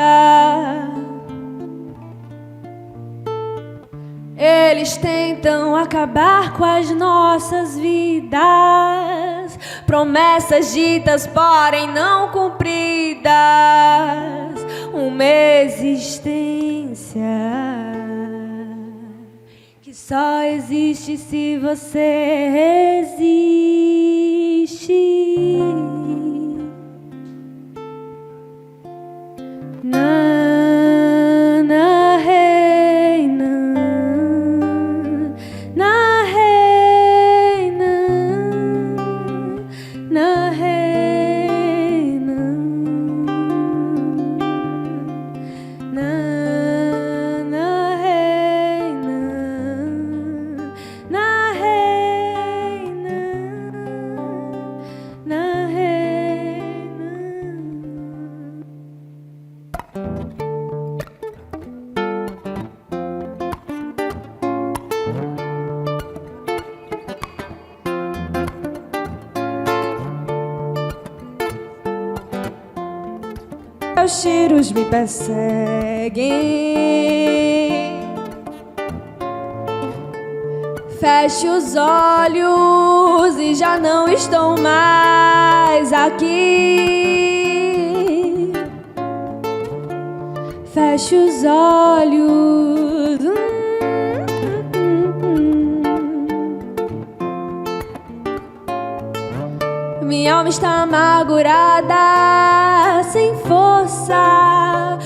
Eles tentam acabar com as nossas vidas. Promessas ditas, porém não cumpridas. Uma existência que só existe se você existe. Na, na, rei, na, rei, na, rei, na, na, rei, na, rei, na, rei. Os tiros me perseguem. Feche os olhos e já não estou mais aqui. Feche os olhos. Minha alma está amargurada, sem força.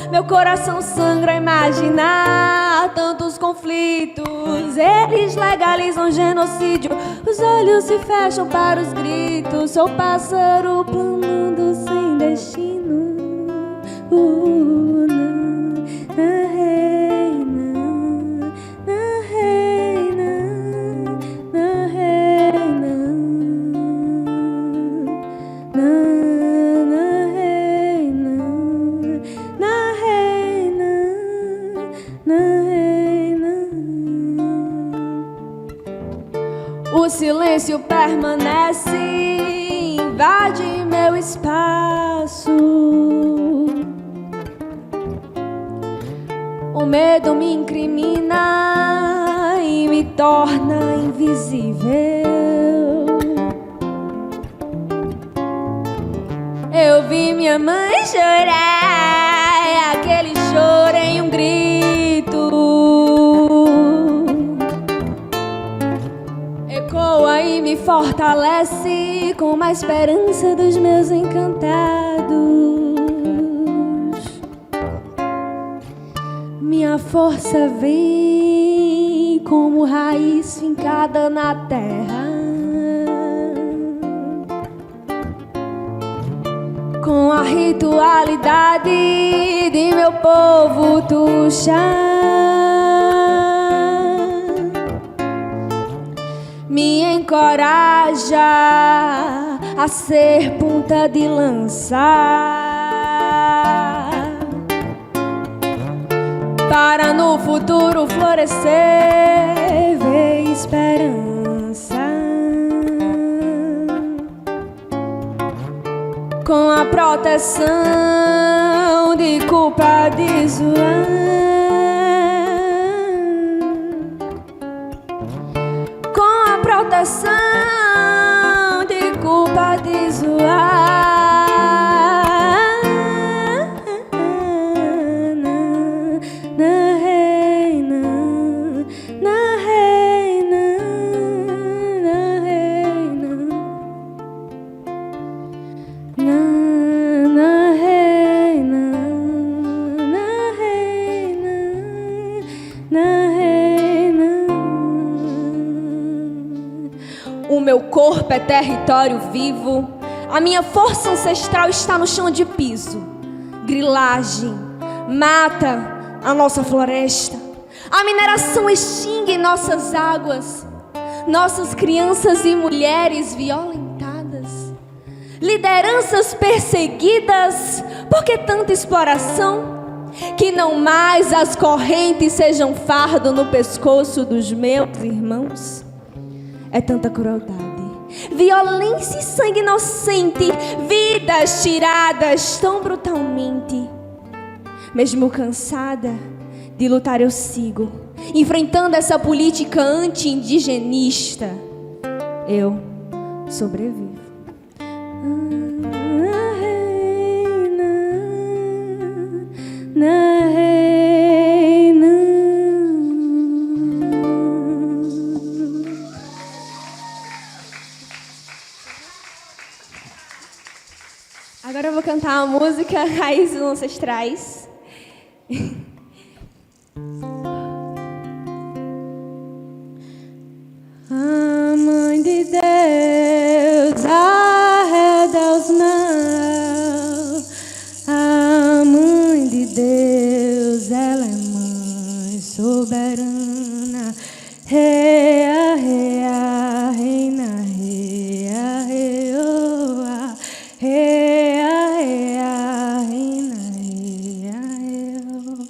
Meu coração sangra a imaginar tantos conflitos. Eles legalizam genocídio. Os olhos se fecham para os gritos. Sou pássaro planando sem destino. O silêncio permanece, invade meu espaço. medo me incrimina e me torna invisível. Eu vi minha mãe chorar, aquele choro em um grito ecoa e me fortalece com a esperança dos meus encantados. Minha força vem como raiz fincada na terra, com a ritualidade de meu povo tuxá. Me encoraja a ser ponta de lança para no futuro florescer, ver esperança. Com a proteção de culpa de Zoan, com a proteção de culpa de Zoan. O meu corpo é território vivo, a minha força ancestral está no chão de piso. Grilagem mata a nossa floresta, a mineração extingue nossas águas, nossas crianças e mulheres violentadas, lideranças perseguidas. Por que tanta exploração? Que não mais as correntes sejam fardo no pescoço dos meus irmãos. É tanta crueldade, violência e sangue inocente, vidas tiradas tão brutalmente. Mesmo cansada de lutar, eu sigo, enfrentando essa política anti-indigenista. Eu sobrevivo. Agora eu vou cantar uma música Raízes Ancestrais. A mãe de Deus, a Deus não. A mãe de Deus, ela é mãe soberana. Rea, rea, reina, rea, reoa. Rea, rea, reina, rea, reoa.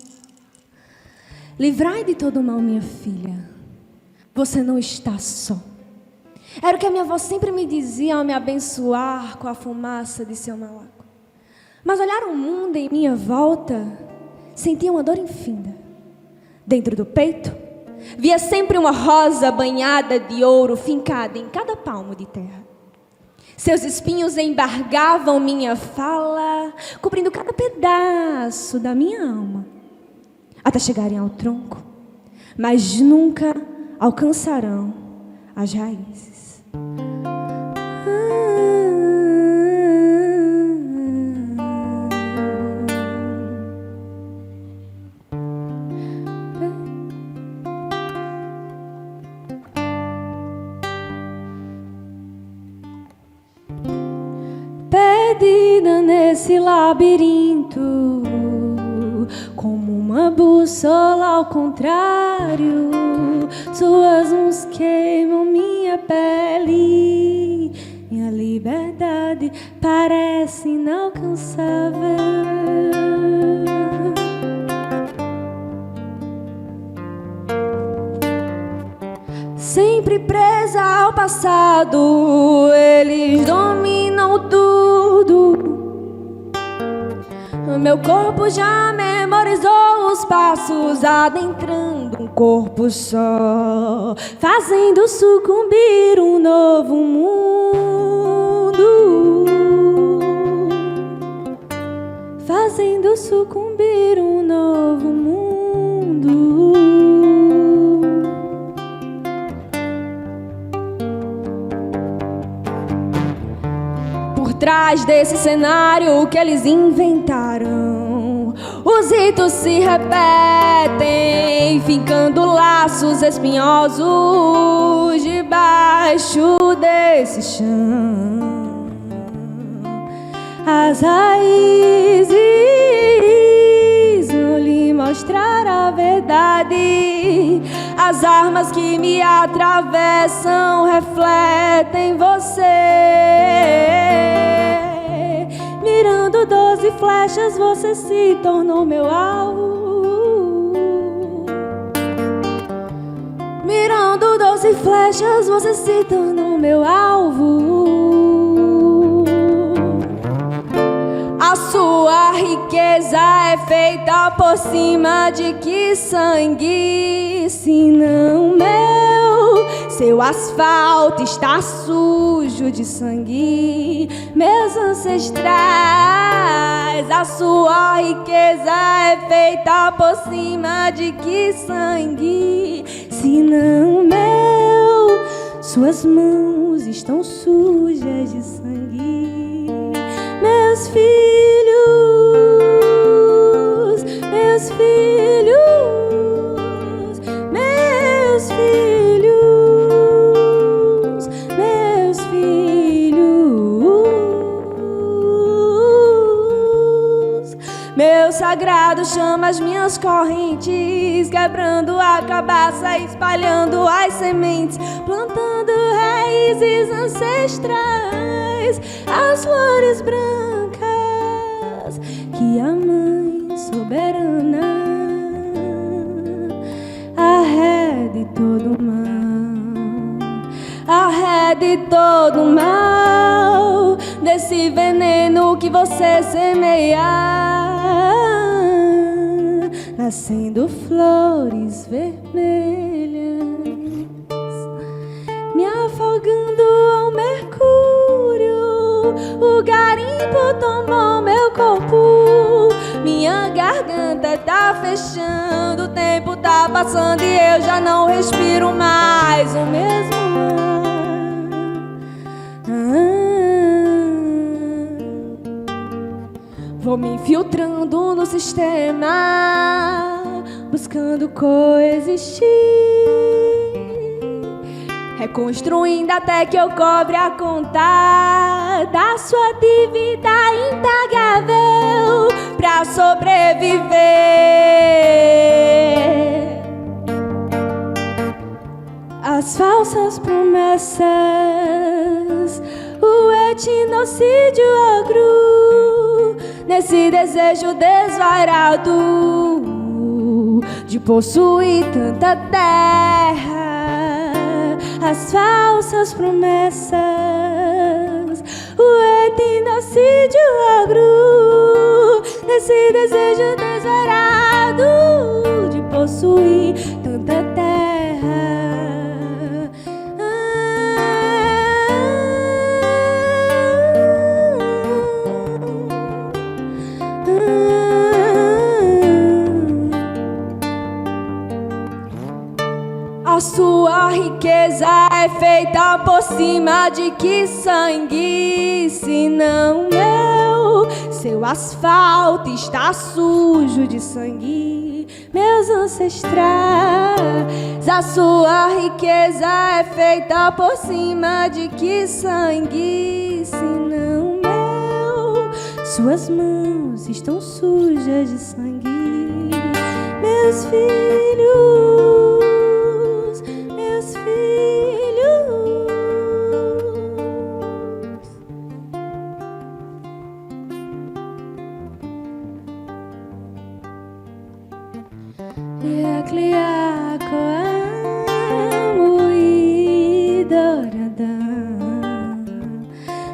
Livrai de todo mal, minha filha. Você não está só. Era o que a minha avó sempre me dizia ao me abençoar com a fumaça de seu malaco. Mas olhar o mundo em minha volta, sentia uma dor infinda. Dentro do peito, via sempre uma rosa banhada de ouro fincada em cada palmo de terra. Seus espinhos embargavam minha fala, cobrindo cada pedaço da minha alma, até chegarem ao tronco, mas nunca alcançarão as raízes. Perdida nesse labirinto, como uma bússola ao contrário, suas mãos queimam minha pele, minha liberdade parece inalcançável. Sempre presa ao passado, eles dominam tudo. meu corpo já memorizou os passos, adentrando um corpo só, fazendo sucumbir um novo mundo, fazendo sucumbir um novo mundo. Por trás desse cenário que eles inventaram, os ritos se repetem, fincando laços espinhosos debaixo desse chão. As raízes vão lhe mostrar a verdade. As armas que me atravessam refletem você. Mirando 12 flechas, você se tornou meu alvo. Mirando 12 flechas, você se tornou meu alvo. A sua riqueza é feita por cima de que sangue, se não meu? Seu asfalto está sujo de sangue, meus ancestrais. A sua riqueza é feita por cima de que sangue, se não meu? Suas mãos estão sujas de sangue, meus filhos, meus filhos, meus filhos, meus filhos. Meu sagrado chama as minhas correntes, quebrando a cabaça, espalhando as sementes, plantando raízes ancestrais, as flores brancas que a Mãe soberana arrede todo mal, arrede todo mal desse veneno que você semeia, nascendo flores vermelhas, me afogando ao mercúrio. O garimpo tomou meu corpo, minha garganta tá fechando, o tempo tá passando e eu já não respiro mais o mesmo ar. Vou me infiltrando no sistema, buscando coexistir, reconstruindo até que eu cobre a conta da sua dívida impagável pra sobreviver. As falsas promessas, o etnocídio agro, nesse desejo desvairado de possuir tanta terra. As falsas promessas, o etnocídio agro, nesse desejo desvairado de possuir tanta terra. A sua riqueza é feita por cima de que sangue, se não meu? Seu asfalto está sujo de sangue, meus ancestrais. A sua riqueza é feita por cima de que sangue, se não meu? Suas mãos estão sujas de sangue, meus filhos.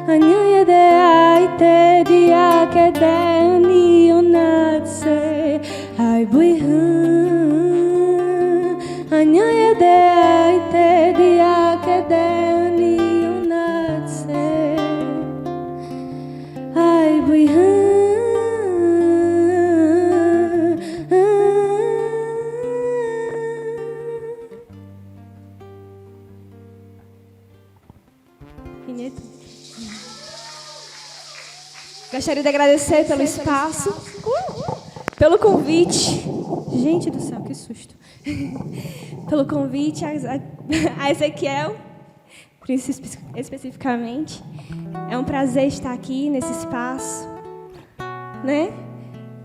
Anya de aite dia kedeni onatse ai buihan anya yede aite dia kedeni onatse ai buihan. Gostaria de agradecer pelo espaço, pelo convite. Gente do céu, que susto. Pelo convite a Ezequiel, especificamente. É um prazer estar aqui nesse espaço, né?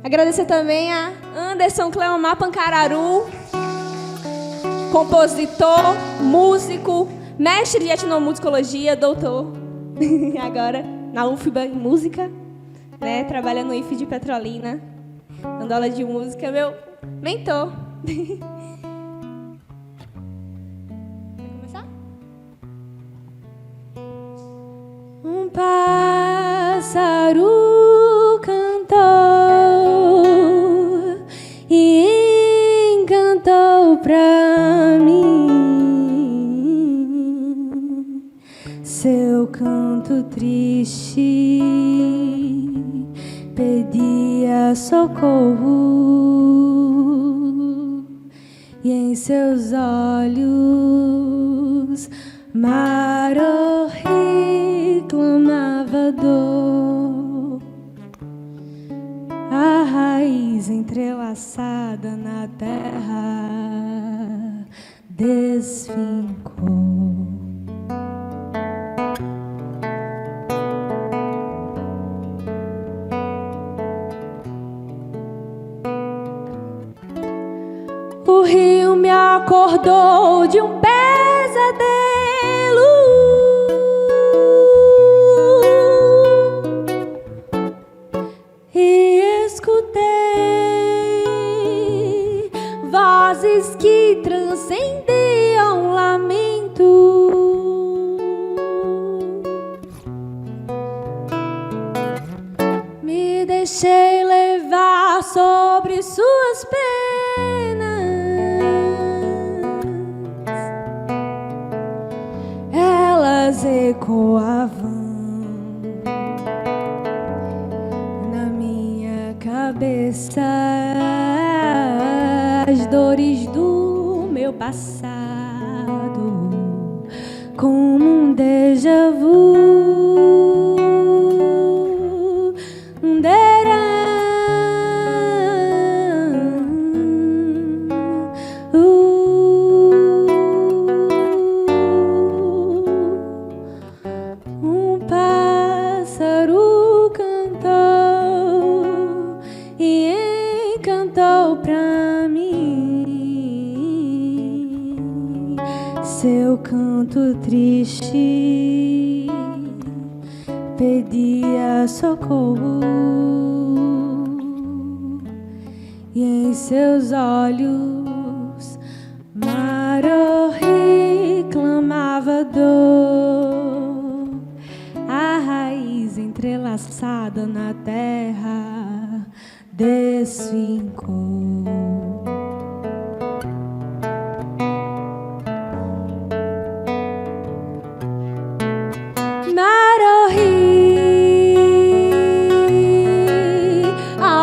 Agradecer também a Anderson Cleomar Pancararu, compositor, músico, mestre de etnomusicologia, doutor, agora na UFBA em música, né? Trabalha no IF de Petrolina, dando aula de música, meu mentor. Vai começar? Um pássaro cantou e encantou pra mim seu canto triste, pedia socorro e em seus olhos Maro reclamava dor. A raiz entrelaçada na terra desfincou. O rio me acordou de um pesadelo e escutei vozes que transcendiam lamento. Me deixei levar sobre suas penas. Ecoavam na minha cabeça as dores do meu passado, como um déjà vu. Seu canto triste pedia socorro e em seus olhos Maro reclamava dor. A raiz entrelaçada na terra desfincou.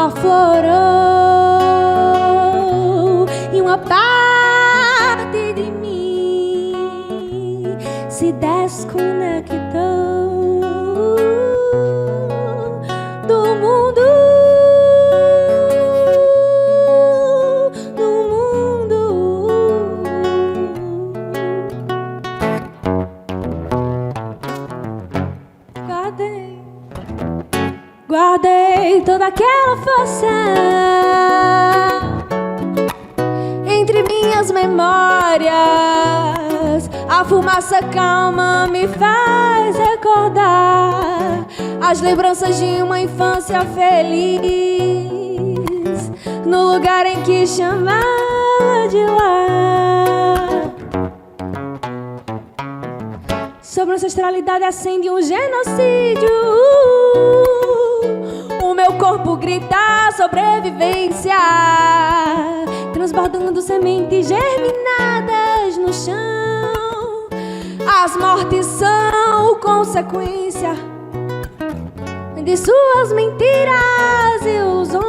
Aflorou e uma parte de mim se desconectou do mundo, Guardei toda aquela força entre minhas memórias. A fumaça calma me faz recordar as lembranças de uma infância feliz, no lugar em que chamava de lar. Sobre a ancestralidade acende um genocídio, gritar sobrevivência, transbordando sementes germinadas no chão. As mortes são consequência de suas mentiras e ilusões,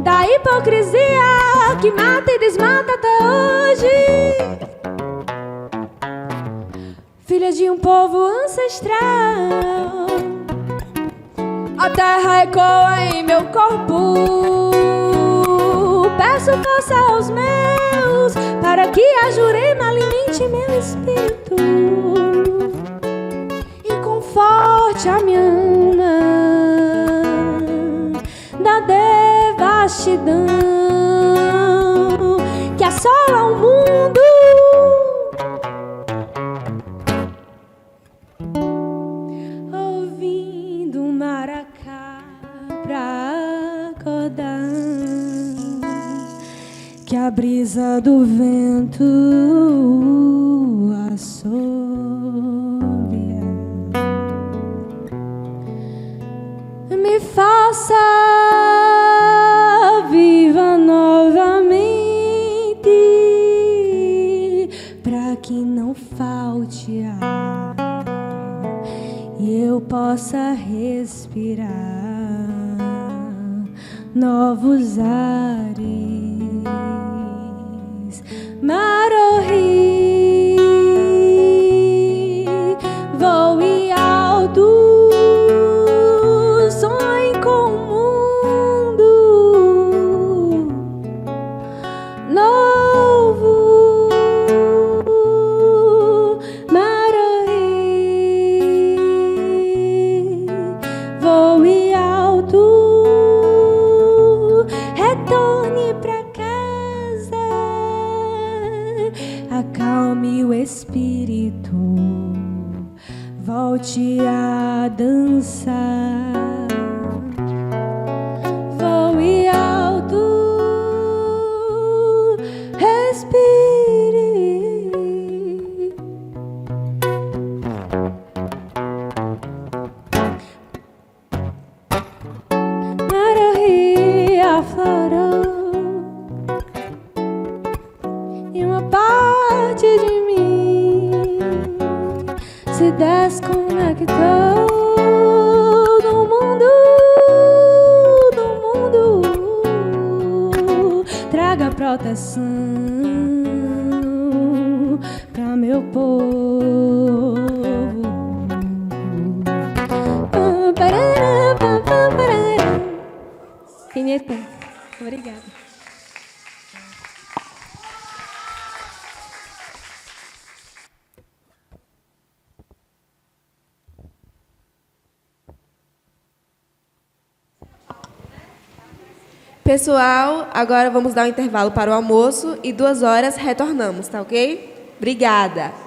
da hipocrisia que mata e desmata até hoje. Filha de um povo ancestral, a terra ecoa em meu corpo. Peço força aos meus, para que a Jurema alimente meu espírito e conforte a minha alma da devastidão que assola o mundo. Ouvindo um maracá pra acordar, que a brisa do vento assobia, me faça viva novamente, pra que não falte ar e eu possa respirar novos ares. Marorri, voe alto, sonhe com o mundo novo. Marorri, voe alto, retorne pra casa, acalme o espírito, volte a dançar. Voe alto, respire. Marorri aflorou e uma parte de mim se desconectou do mundo, traga proteção pra meu povo. Fineta, obrigada. Pessoal, agora vamos dar um intervalo para o almoço e 2 horas retornamos, tá ok? Obrigada!